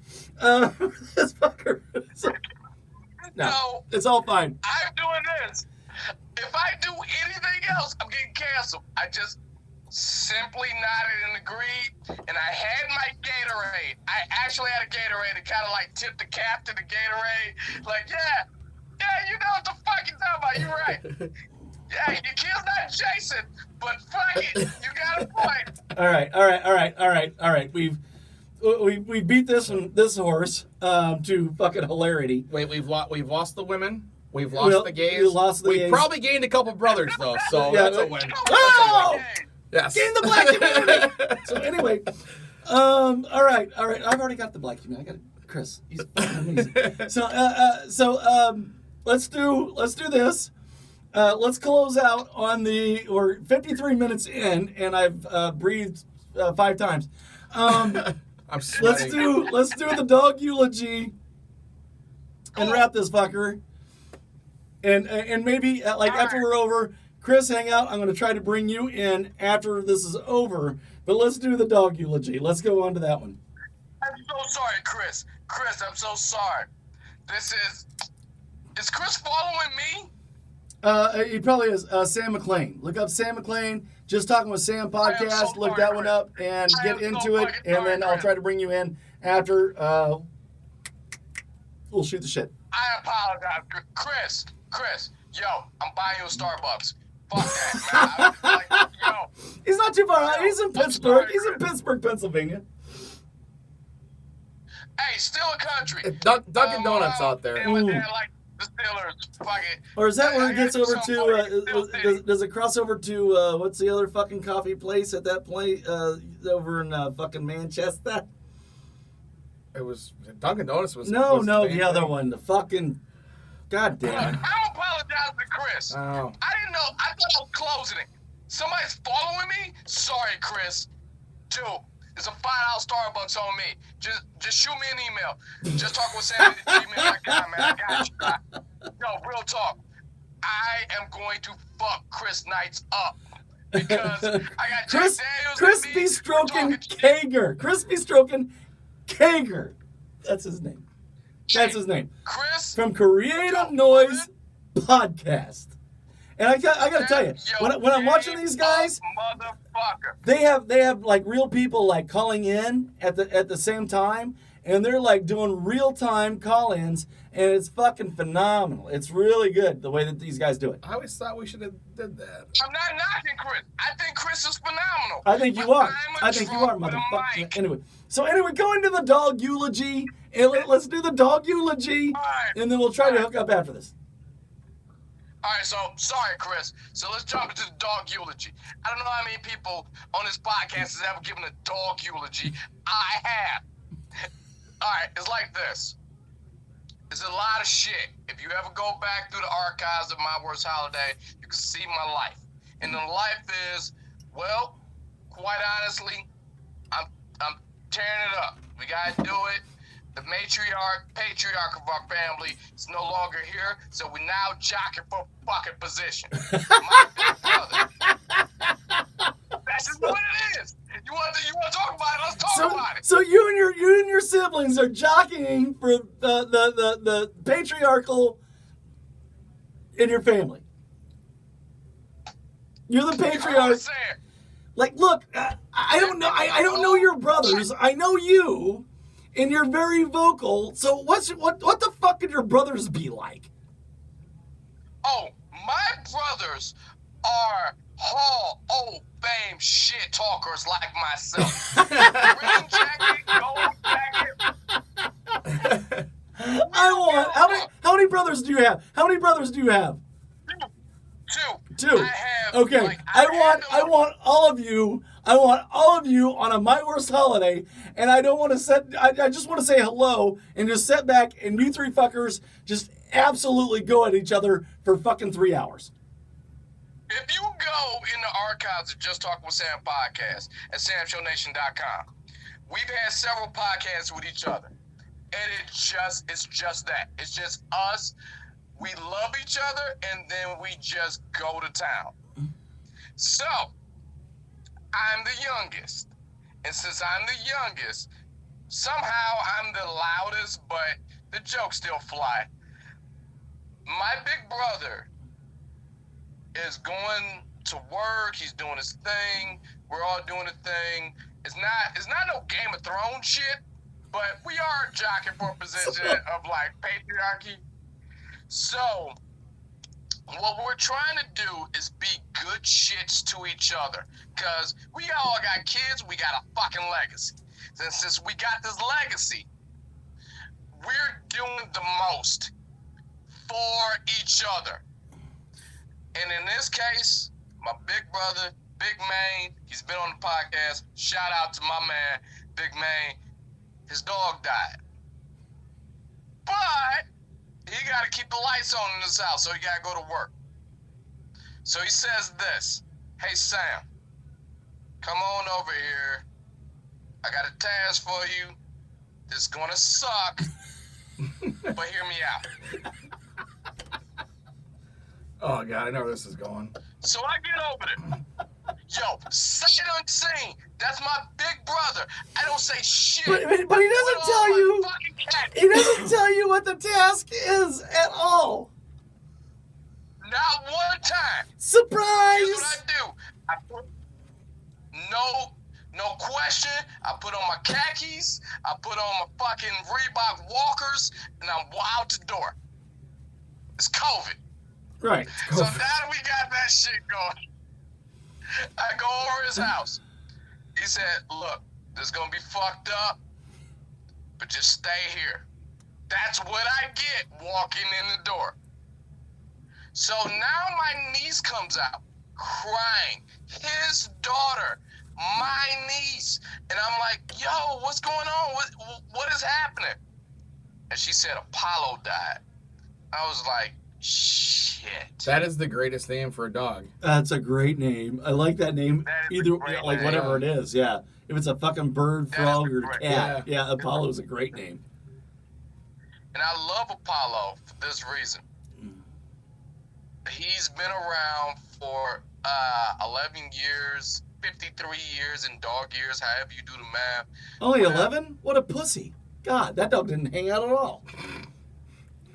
This fucker. No, it's all fine. I'm doing this. If I do anything else, I'm getting canceled. I just simply nodded and agreed, and I had my Gatorade. I actually had a Gatorade and kind of like tipped the cap to the Gatorade. Like, yeah, you know what the fuck you're talking about. You're right. Yeah, your kid's not Jason, but fuck it, you got a point. All right. We beat this horse to fucking hilarity. Wait, we've lost the women. We've lost the gays. We lost the We've gays. probably gained a couple brothers though, so Yeah, that's a win. Oh! Yes. Gain the black community. So anyway, all right. I've already got the black community. I got Chris. He's fucking amazing. So let's do this. Let's close out on we're 53 minutes in, and I've breathed 5 times. I'm sweating. Let's do the dog eulogy and wrap this fucker. And maybe after we're over, Chris, hang out. I'm going to try to bring you in after this is over. But let's do the dog eulogy. Let's go on to that one. I'm so sorry, Chris. Chris, I'm so sorry. Is Chris following me? He probably is Sam McLean. Look up Sam McLean. Just Talking with Sam podcast. Look that one up and get into it. And then I'll try to bring you in after. We'll shoot the shit. I apologize. Chris, yo, I'm buying you a Starbucks. Fuck that, man. Yo. He's not too far out. He's in Pittsburgh. He's in Pittsburgh, Pennsylvania. Hey, still a country. Dunkin' Donuts out there. And my dad like the Steelers. Fuck it. Or is that where it gets over to? Does it cross over to what's the other fucking coffee place at that place over in fucking Manchester? It was Dunkin' Donuts was No, was the other one. The fucking. God damn. I'm apologizing to Chris. Oh. I didn't know. I thought I was closing it. Somebody's following me? Sorry, Chris. Dude, it's a $5 Starbucks on me. Just shoot me an email. Just talk with Sam at gmail.com, man. I got you. Yo, real talk. I am going to fuck Chris Knights up. Because I got Chris, Jack Daniels. Crispy Stroking Kager. Crispy Stroking Kager. That's his name. That's his name. Chris. From Creative Noise Podcast. And I got to tell you, when I'm watching these guys, motherfucker, they have like real people like calling in at the same time, and they're like doing real time call-ins, and it's fucking phenomenal. It's really good the way that these guys do it. I always thought we should have did that. I'm not knocking Chris. I think Chris is phenomenal. I think you are. I think you are, with a motherfucker. mic. Anyway, go into the dog eulogy, and let's do the dog eulogy, and then we'll try to hook up after this. All right, so sorry, Chris. So let's jump into the dog eulogy. I don't know how many people on this podcast has ever given a dog eulogy. I have. All right, it's like this. It's a lot of shit. If you ever go back through the archives of My Worst Holiday, you can see my life. And the life is, well, quite honestly, I'm tearing it up. We gotta do it. The patriarch of our family is no longer here, so we now jockey for fucking position. My big brother. That's just what it is. You want to talk about it? Let's talk about it. So you and your siblings are jockeying for the patriarchal in your family. You're the You know what I'm patriarch. saying? Like, look, I don't know. I don't know your brothers. I know you, and you're very vocal. So what the fuck could your brothers be like? Oh, my brothers are Hall of Fame shit talkers like myself. Green jacket, gold jacket. I want how many brothers do you have? How many brothers do you have? Two. Two. I have, Okay. like, I want all of you. I want all of you on a My Worst Holiday, and I don't want to set. I just want to say hello and just sit back and you three fuckers just absolutely go at each other for fucking 3 hours. If you go in the archives of Just Talk with Sam podcast at samshownation.com, we've had several podcasts with each other, and it's just that. It's just us. We love each other, and then we just go to town. So, I'm the youngest. And since I'm the youngest, somehow I'm the loudest, but the jokes still fly. My big brother is going to work. He's doing his thing. We're all doing a thing. It's not no Game of Thrones shit, but we are jockeying for a position of like patriarchy. So, what we're trying to do is be good shits to each other. Because we all got kids, we got a fucking legacy. And since we got this legacy, we're doing the most for each other. And in this case, my big brother, Big Maine, he's been on the podcast. Shout out to my man, Big Maine. His dog died. But he got to keep the lights on in his house, so he got to go to work. So he says this, hey, Sam, come on over here. I got a task for you. This is going to suck, but hear me out. Oh, God, I know where this is going. So I get over there. Yo, sight unseen. That's my big brother. I don't say shit. But he doesn't tell you. He doesn't tell you what the task is at all. Not one time. Surprise! Here's what I do. I put no question. I put on my khakis. I put on my fucking Reebok walkers, and I'm out the door. It's COVID. Right. So now that we got that shit going, I go over his house. He said, look, this is going to be fucked up, but just stay here. That's what I get walking in the door. So now my niece comes out crying. His daughter, my niece. And I'm like, yo, what's going on? What is happening? And she said Apollo died. I was like, shit. That is the greatest name for a dog. That's a great name. I like that name. That is Either a great like name. whatever it is, yeah. If it's a fucking bird, That is frog, a or great cat, yeah, Apollo's a great name. And I love Apollo for this reason. He's been around for 11 years, 53 years in dog years, however you do the math. Only 11? What a pussy! God, that dog didn't hang out at all.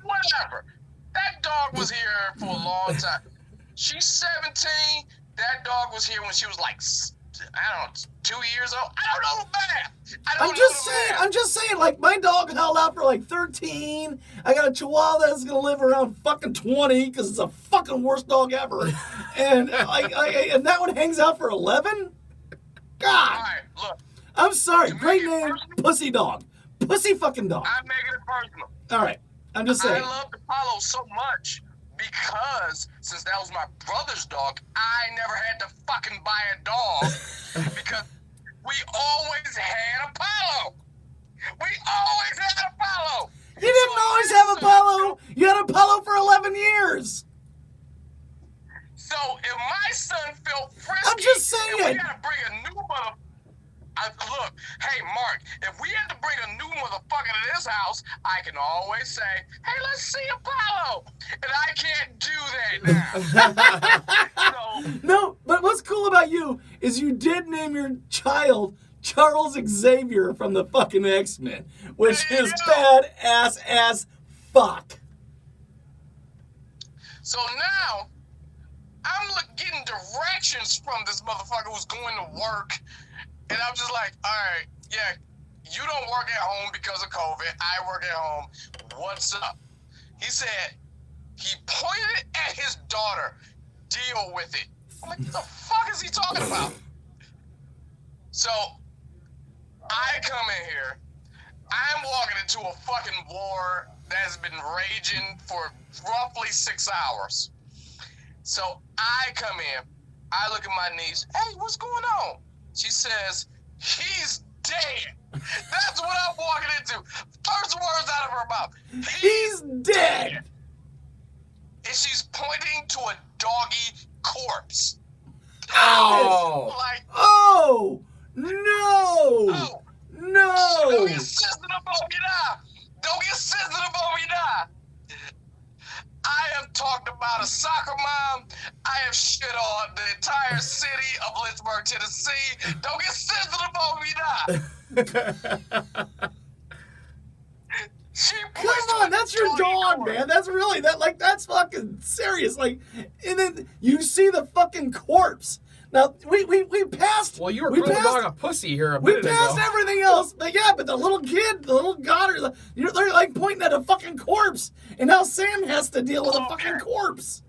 Whatever. That dog was here for a long time. She's 17. That dog was here when she was like, I don't know, 2 years old. I don't know the math. I'm just saying, like, my dog held out for like 13. I got a Chihuahua that's gonna live around fucking 20 because it's the fucking worst dog ever. And and that one hangs out for 11? God. All right, look. I'm sorry. To Great make it name, personal- pussy dog. Pussy fucking dog. I'm making it personal. All right. I'm just I saying. loved Apollo so much because since that was my brother's dog, I never had to fucking buy a dog because we always had Apollo. We always had Apollo. You didn't always have Apollo. You had Apollo for 11 years. So if my son felt frisky, I'm just and saying. we gotta bring a new Look, hey, Mark, if we had to bring a new motherfucker to this house, I can always say, hey, let's see Apollo. And I can't do that now. So, No, but what's cool about you is you did name your child Charles Xavier from the fucking X-Men, which is badass as fuck. so now, I'm getting directions from this motherfucker who's going to work. And I'm just like, all right, yeah, you don't work at home because of COVID. I work at home. What's up? He said, he pointed at his daughter. Deal with it. I'm like, what the fuck is he talking about? So, I come in here. I'm walking into a fucking war that's been raging for roughly 6 hours. So, I come in. I look at my niece. Hey, what's going on? She says, he's dead. That's what I'm walking into. First words out of her mouth. He's dead. And she's pointing to a doggy corpse. Oh. Like, Oh no! oh, No! don't get sensitive on me now. Don't get sensitive on me now. I have talked about a soccer mom. I have shit on the entire city of Lynchburg, Tennessee. Don't get sensitive on me now. Come on, that's your dog, man. That's really that's fucking serious. Like, and then you see the fucking corpse. Now we passed. Well, you were we calling the passed, dog a pussy here a We minute passed ago. everything else, but yeah, but the little kid, the little daughter, they're like pointing at a fucking corpse, and now Sam has to deal with a fucking corpse.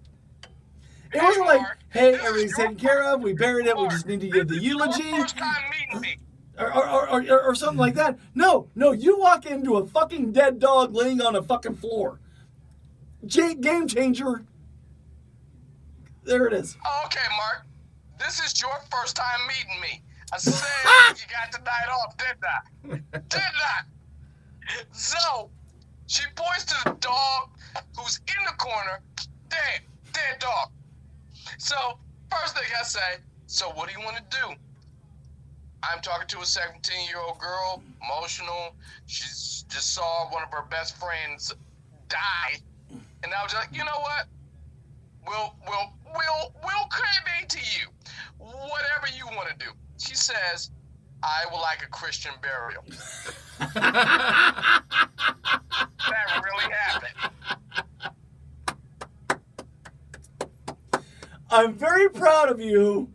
It wasn't like, hey, everything's taken care of. We buried it. We just need to give the eulogy. First time meeting me. Or something like that. No, you walk into a fucking dead dog laying on a fucking floor. Game changer. There it is. Oh, okay, Mark. This is your first time meeting me. I said you got the night off, didn't I? Didn't I? So, she points to the dog who's in the corner. Dead dog. So, first thing I say, so what do you want to do? I'm talking to a 17-year-old girl, emotional. She's just saw one of her best friends die. And I was like, you know what? We'll cremate to you. Whatever you want to do. She says, I would like a Christian burial. That really happened. I'm very proud of you.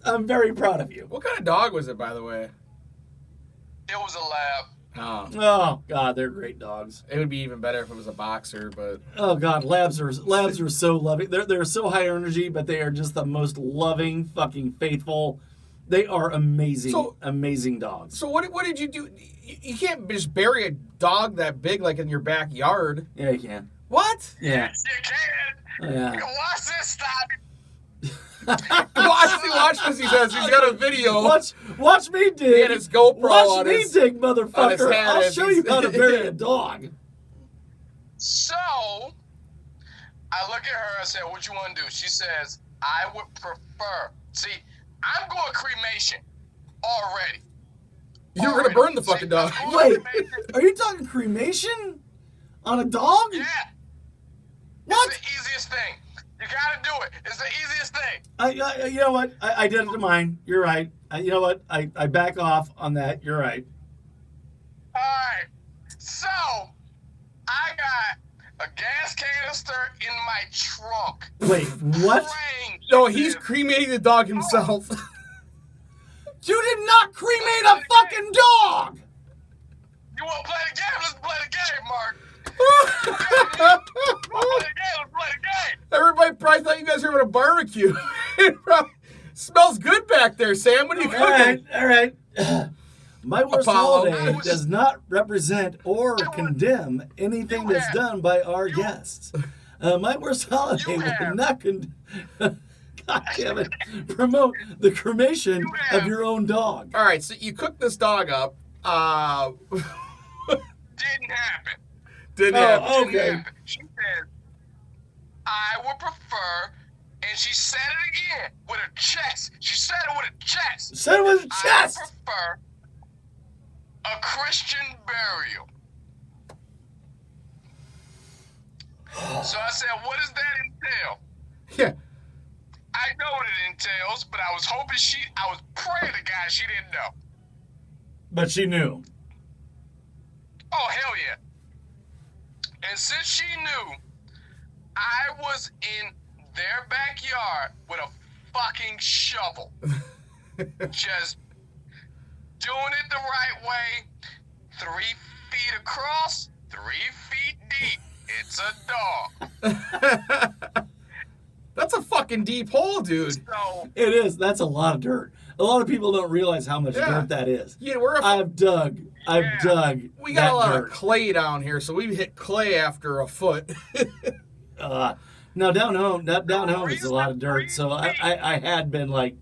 I'm very proud of you. What kind of dog was it, by the way? It was a lab. Oh. Oh God, they're great dogs. It would be even better if it was a boxer, but Oh God, labs are so loving. They're so high energy, but they are just the most loving, fucking faithful. They are amazing, amazing dogs. so what did you do? You can't just bury a dog that big like in your backyard. Yeah, you can. What? Yeah, Yes, you can. yeah. You can watch this, stop. Watch this, he says. He's got a video. Watch me dig. He had his GoPro Watch on me his- dig, on his motherfucker. hand I'll as show he's- you how to bury a dog. So, I look at her, I said, what you want to do? She says, I would prefer. See, I'm going cremation already. You were gonna burn the fucking dog. I'm going Wait, cremation. are you talking cremation on a dog? Yeah. What? It's the easiest thing. You gotta do it. It's the easiest thing. I you know what? I did it to mine. You're right. You know what? I back off on that. You're right. Alright. So, I got a gas canister in my trunk. Wait, what? Praying. No, he's cremating the dog himself. You did not cremate a fucking dog! You wanna play the game? Let's play the game, Mark. You wanna play the game? Let's play the game. Everybody probably thought you guys were having a barbecue. It probably smells good back there, Sam. What are you cooking? All right. My worst Apollo. holiday does not represent or condemn anything that's done by our guests. My worst holiday would not God damn it, promote the cremation of your own dog. All right, so you cooked this dog up. Didn't happen. Didn't Oh, happen. okay. She said, I would prefer And she said it again with her chest. She said it with her chest. Said it with his chest. I prefer a Christian burial. So I said, what does that entail? Yeah. I know what it entails, but I was hoping I was praying to God she didn't know. But she knew. Oh, hell yeah. And since she knew, I was in their backyard with a fucking shovel. Just doing it the right way. 3 feet across, 3 feet deep. It's a dog. That's a fucking deep hole, dude. So, It is. That's a lot of dirt. A lot of people don't realize how much Yeah. dirt that is. Yeah, I've dug. we got that a lot dirt. of clay down here, so we hit clay after a foot. No, down home is a lot of dirt. So I had been like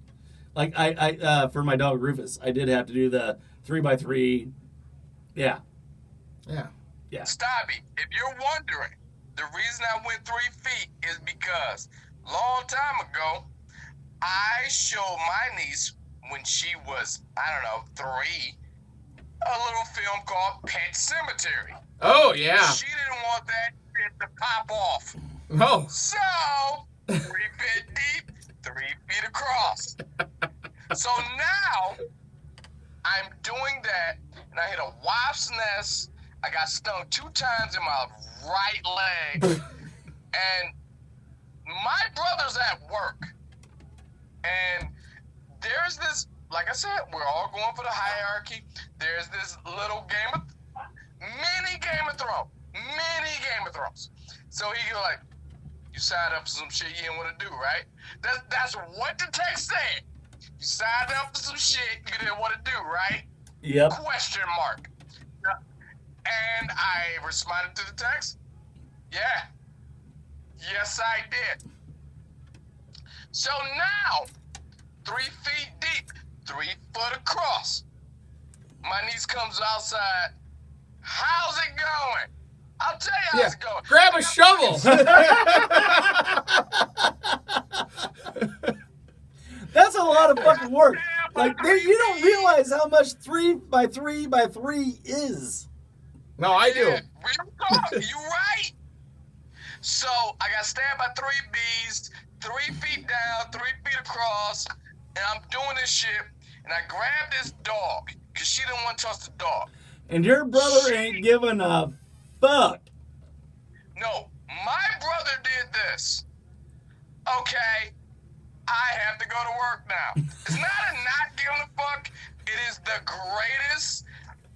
I for my dog Rufus, I did have to do the 3x3. Yeah. Yeah. Yeah. Stabby, if you're wondering, the reason I went 3 feet is because long time ago, I showed my niece when she was, 3, a little film called Pet Cemetery. Oh, yeah. She didn't want that shit to pop off. Oh. So, 3 feet deep, 3 feet across. So now, I'm doing that, and I hit a wasp's nest. I got stung 2 times in my right leg. And my brother's at work. And there's this, like I said, we're all going for the hierarchy. There's this little mini Game of Thrones. So he go like, you signed up for some shit you didn't want to do, right? That's what the text said. You signed up for some shit you didn't want to do, right? Yep. Question mark. And I responded to the text, yeah. Yes, I did. So now, 3 feet deep, 3 foot across. My niece comes outside. How's it going? I'll tell you how it's going. Grab a shovel. That's a lot of fucking work. Like you don't realize how much 3x3x3 is. No, I do. Yeah, real talk. You right. So I got stabbed by 3 bees, 3 feet down, 3 feet across, and I'm doing this shit. And I grabbed this dog because she didn't want to touch the dog. And your brother ain't giving a fuck. No, my brother did this. Okay, I have to go to work now. It's not a not giving a fuck. It is the greatest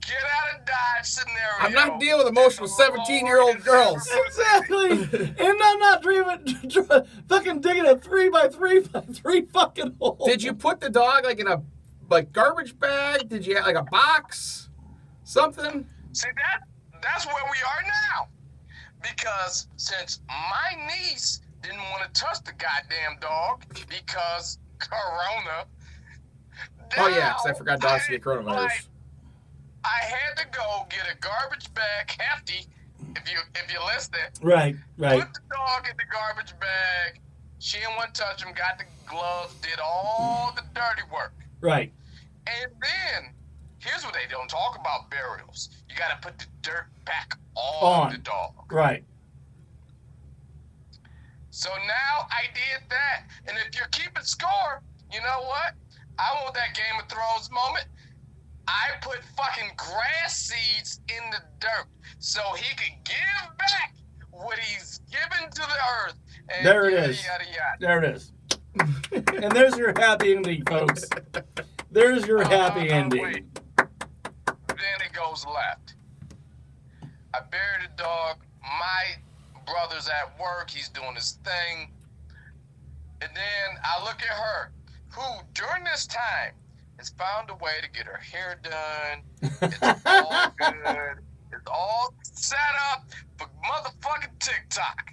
get out of Dodge scenario. I'm not dealing with emotional 17-year-old girls. Exactly. And I'm not fucking digging a 3x3x3 fucking hole. Did you put the dog like in a garbage bag? Did you have like a box? Something? See, that's where we are now. Because since my niece didn't want to touch the goddamn dog because Corona. Oh yeah, because I forgot dogs to get coronavirus. Like, I had to go get a garbage bag, Hefty, if you listening. Right. Put the dog in the garbage bag. She didn't want to touch him, got the gloves, did all the dirty work. Right. And then, here's what they don't talk about burials. You got to put the dirt back on the dog. Right. So now I did that. And if you're keeping score, you know what? I want that Game of Thrones moment. I put fucking grass seeds in the dirt so he could give back what he's given to the earth. And There it yada, is. Yada, yada. There it is. And there's your happy ending, folks. There's your happy ending. Wait. Then it goes left. I buried the dog. My brother's at work. He's doing his thing. And then I look at her, who during this time has found a way to get her hair done. It's all good. It's all set up for motherfucking TikTok.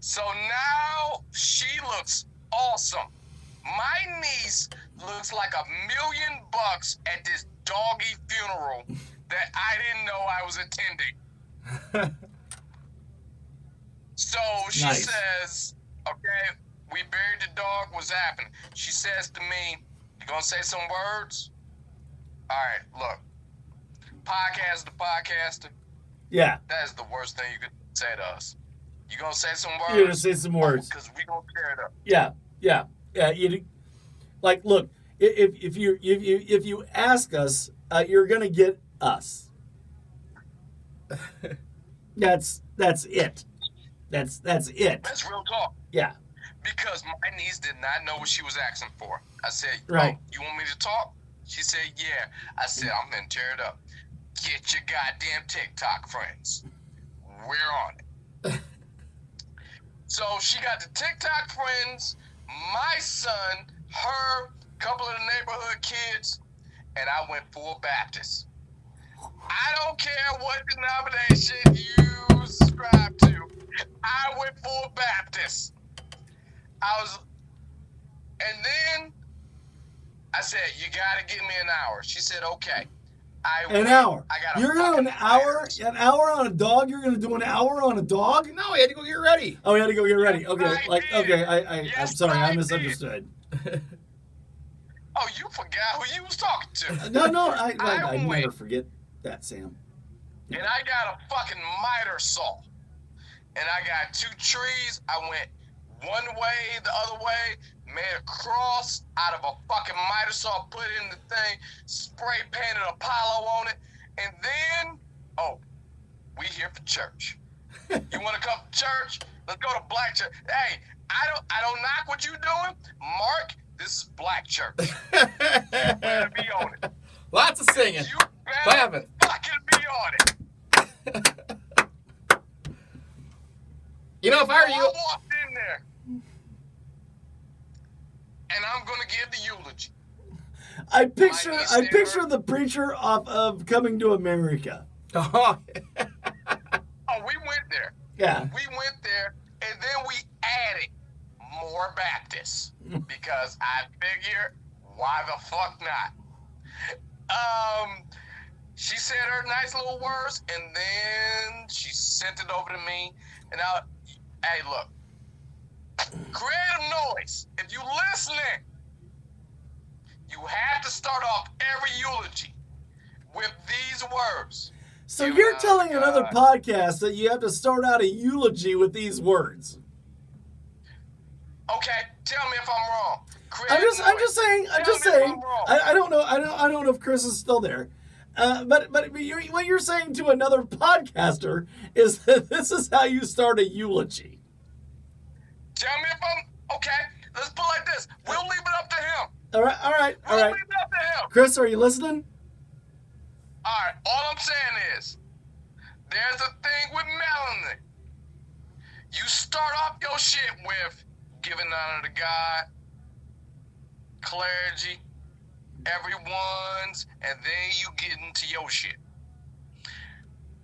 So now she looks awesome. My niece looks like $1 million at this doggy funeral that I didn't know I was attending. So she Nice. says, okay, We buried the dog. What's happening? She says to me, "You gonna say some words?" All right, look. Podcast to podcaster. Yeah. That is the worst thing you could say to us. You gonna say some words? You're gonna say some words. Because we gonna tear it up. Yeah. You, like, look, if you ask us, you're gonna get us. That's it. That's it. That's real talk. Yeah. Because my niece did not know what she was asking for. I said, Right. "Oh, you want me to talk?" She said, "Yeah." I said, "I'm gonna tear it up. Get your goddamn TikTok friends. We're on it." So she got the TikTok friends, my son, her, couple of the neighborhood kids, and I went full Baptist. I don't care what denomination you subscribe to. I went full Baptist. And then I said, "You gotta give me an hour." She said, "Okay." An hour. I got You're gonna an hour on a dog. You're gonna do an hour on a dog? No, he had to go get ready. Oh, you had to go get ready. Okay, I did. I'm Yes, sorry, I I did. misunderstood. Oh, you forgot who you was talking to. No, I I never went. forget that, Sam. And I got a fucking miter saw. And I got 2 trees. I went one way, the other way, made a cross out of a fucking miter saw, put it in the thing, spray painted Apollo on it, and then, we here for church. You want to come to church? Let's go to black church. Hey, I don't knock what you doing. Mark, this is black church. You better be on it. Lots of singing. You better Clapping. fucking be on it. You know, if I were I you, walked in there, and I'm gonna give the eulogy. I picture the preacher off of Coming to America. oh, Oh, we went there. Yeah. We went there, and then we added more Baptists because I figure, why the fuck not? She said her nice little words, and then she sent it over to me, and hey, look, creative noise. If you listening, you have to start off every eulogy with these words. So you're telling another podcast that you have to start out a eulogy with these words. Okay, tell me if I'm wrong. I'm just saying. Tell me if I'm wrong. I don't know. I don't know if Chris is still there. But what you're saying to another podcaster is that this is how you start a eulogy. Tell me if I'm okay. Let's put it like this. We'll leave it up to him. All right. We'll leave it up to him. Chris, are you listening? All right. All I'm saying is, there's a thing with Melanie. You start off your shit with giving honor to God, clergy, everyone's, and then you get into your shit.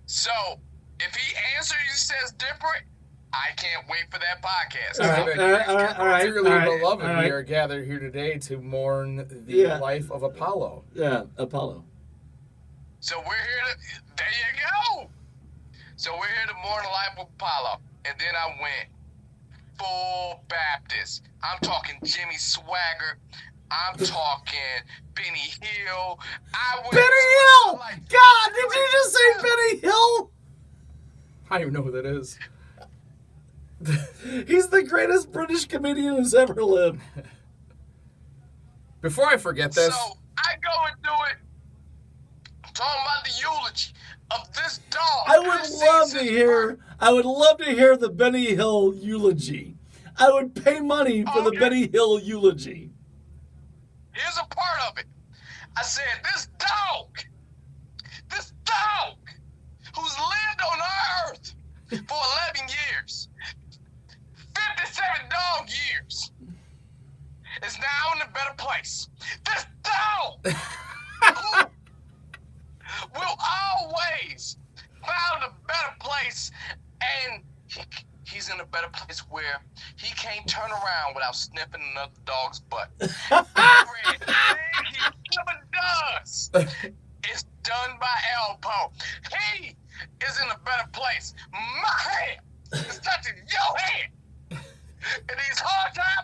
So, if he answers you says different, I can't wait for that podcast. All right. Dearly beloved, we are gathered here today to mourn the life of Apollo. Yeah, Apollo. So we're here to, there you go. So we're here to mourn the life of Apollo. And then I went full Baptist. I'm talking Jimmy Swaggart. I'm talking Benny Hill. Benny Hill! God, did you just say Benny Hill? I don't even know who that is. He's the greatest British comedian who's ever lived. Before I forget this. So I go and do it. I'm talking about the eulogy of this dog. I would love to hear the Benny Hill eulogy. I would pay money for the Benny Hill eulogy. Here's a part of it. I said, this dog who's lived on our earth for 11 years, 57 dog years, is now in a better place. This dog who will always find a better place, and he's in a better place where he can't turn around without sniffing another dog's butt. Everything he ever does is done by Elpo. He is in a better place. My hand is touching your hand. In these hard times,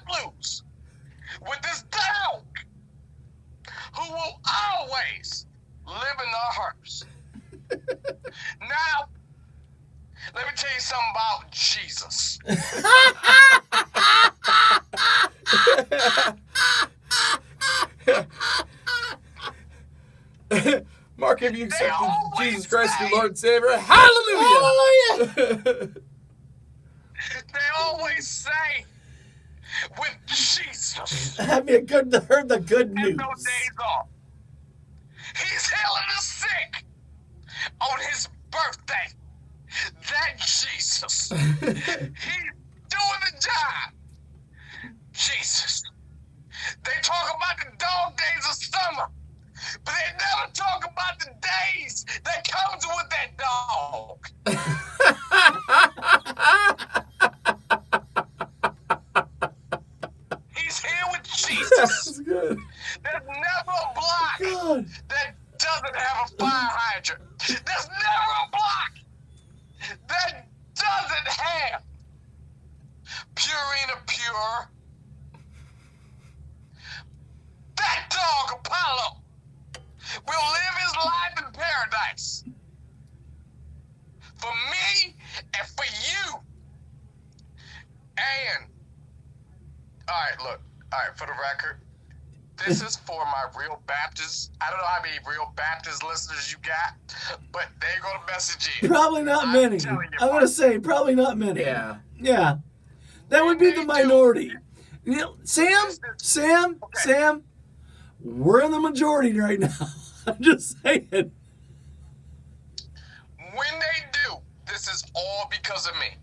Mark, have you accepted always Jesus Christ, say- your Lord and Savior? Hallelujah! Hallelujah! They always say, with Jesus, Have you heard the good and news? no days off. He's healing the sick on his birthday. That Jesus. He's doing the job. Jesus. They talk about the dog days of summer, but they never talk about the days that comes with that dog. He's here with Jesus. That's good. There's never a block God. that doesn't have a fire hydrant. There's never a block that doesn't have Purina Pure. That dog, Apollo, will live his life in paradise. For me and for you. And, all right, look, for the record, this is for my real Baptists. I don't know how many real Baptist listeners you got, but there you go the message is. Probably not I'm many. telling you, I'm going to say probably not many. Yeah. Yeah. That would be the minority. You know, Sam, we're in the majority right now. I'm just saying. When they do, this is all because of me.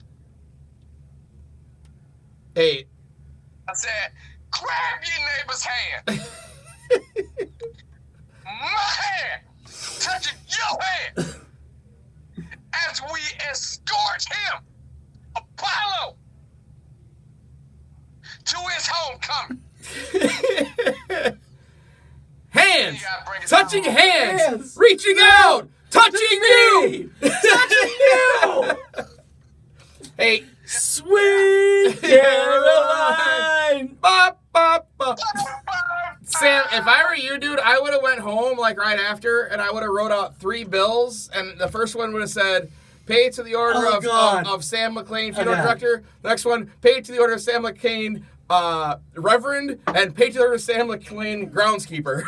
Hey, I said, grab your neighbor's hand. My hand touching your hand as we escort him, Apollo, to his homecoming. hands, You gotta bring it touching down. hands, reaching out, touching you. Touching you! Hey, Sweet Caroline! bop, bop, bop. Sam, if I were you, dude, I would have went home like right after, and I would have wrote out 3 bills, and the first one would have said, "Pay to the order Oh, God. of Sam McLean, funeral Okay. director." The next one, "Pay to the order of Sam McLean, Reverend," and "Pay to the order of Sam McLean, groundskeeper."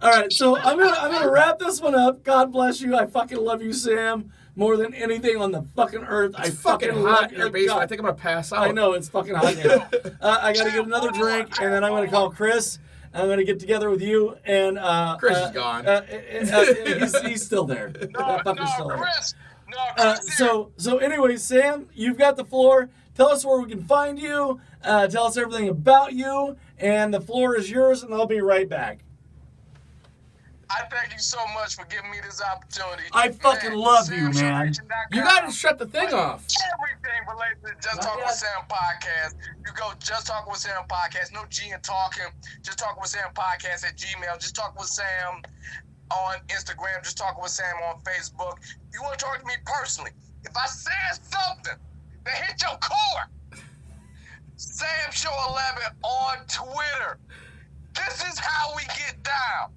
All right. So I'm gonna wrap this one up. God bless you. I fucking love you, Sam, more than anything on the fucking earth. I It's fucking fucking hot love in your you. basement. God. I think I'm gonna pass out. I know it's fucking hot here. I gotta get another drink, and then I'm gonna call Chris. I'm gonna get together with you, and Chris is gone. He's still there. That fucker's still there. Chris. No, Chris here. So anyway, Sam, you've got the floor. Tell us where we can find you. Tell us everything about you, and the floor is yours. And I'll be right back. I thank you so much for giving me this opportunity. I fucking love you, man. You gotta shut the thing off. Everything related to Just Talking with Sam podcast. You go Just Talking with Sam podcast. No G in talking. Just Talking with Sam podcast at Gmail. Just Talking with Sam on Instagram. Just Talking with Sam on Facebook. If you want to talk to me personally, if I said something that hit your core, Sam Show 11 on Twitter. This is how we get down.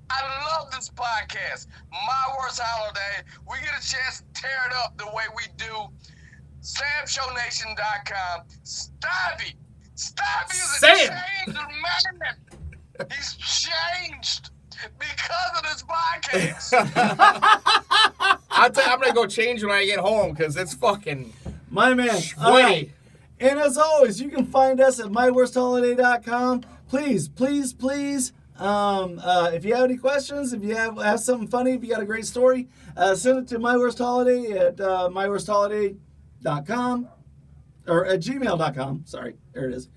I love this podcast. My Worst Holiday. We get a chance to tear it up the way we do. SamShowNation.com. Stabby is a Sam. changed man. He's changed because of this podcast. I'll tell you, I'm gonna go change when I get home because it's fucking My man. All sweaty. right. And as always, you can find us at myworstholiday.com. Please, if you have any questions, if you have something funny, if you got a great story, send it to myworstholiday at myworstholiday.com or at gmail.com. Sorry, there it is.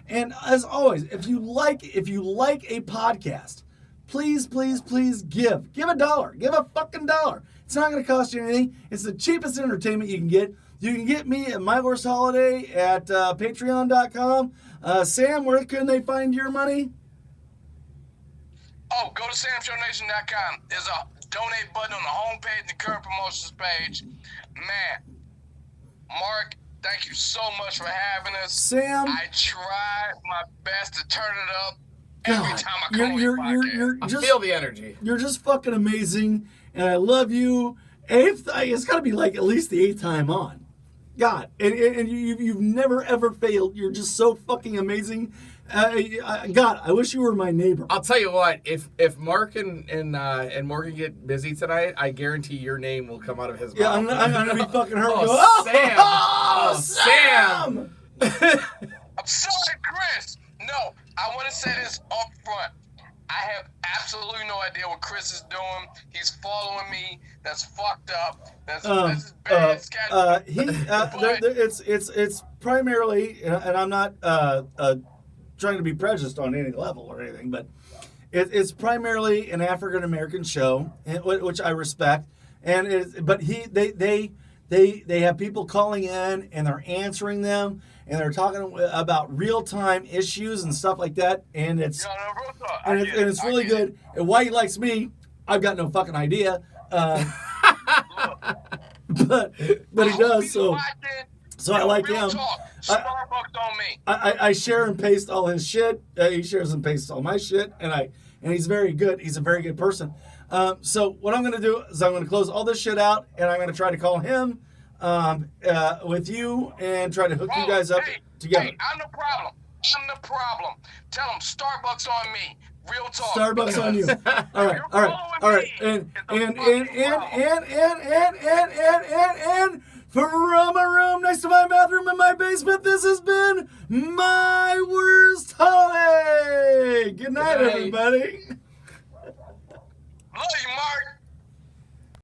And as always, if you like a podcast, please give $1. Give a fucking $1. It's not going to cost you anything. It's the cheapest entertainment you can get. You can get me at My Worst Holiday at patreon.com. Sam, where can they find your money? Oh, go to SamShowNation.com. There's a donate button on the homepage, the current promotions page. Man, Mark, thank you so much for having us. Sam, I tried my best to turn it up every God, time I come on your podcast. I just feel the energy. you're just fucking amazing, and I love you. It's got to be like at least the 8th time on. God, and you've never ever failed. You're just so fucking amazing. God, I wish you were my neighbor. I'll tell you what. If Mark and Morgan get busy tonight, I guarantee your name will come out of his Yeah, mouth. I'm gonna be fucking hurt. Oh, Sam! Oh, Sam! I'm sorry, Chris. No, I want to say this up front. I have absolutely no idea what Chris is doing. He's following me. That's fucked up. That's bad sketchy. It's primarily, and I'm not trying to be prejudiced on any level or anything, but it's primarily an African American show, which I respect. And they have people calling in and they're answering them and they're talking about real time issues and stuff like that. And it's it's really good. And why he likes me, I've got no fucking idea. But he does. So I like him. Starbucks on me. I share and paste all his shit. He shares and pastes all my shit, and he's very good. He's a very good person. So what I'm gonna do is I'm gonna close all this shit out, and I'm gonna try to call him with you and try to hook you guys up together. Hey, I'm the problem. Tell him Starbucks on me. Real talk. Starbucks on you. All right. And from a room next to my bathroom in my basement, this has been my worst holiday. Good night, everybody.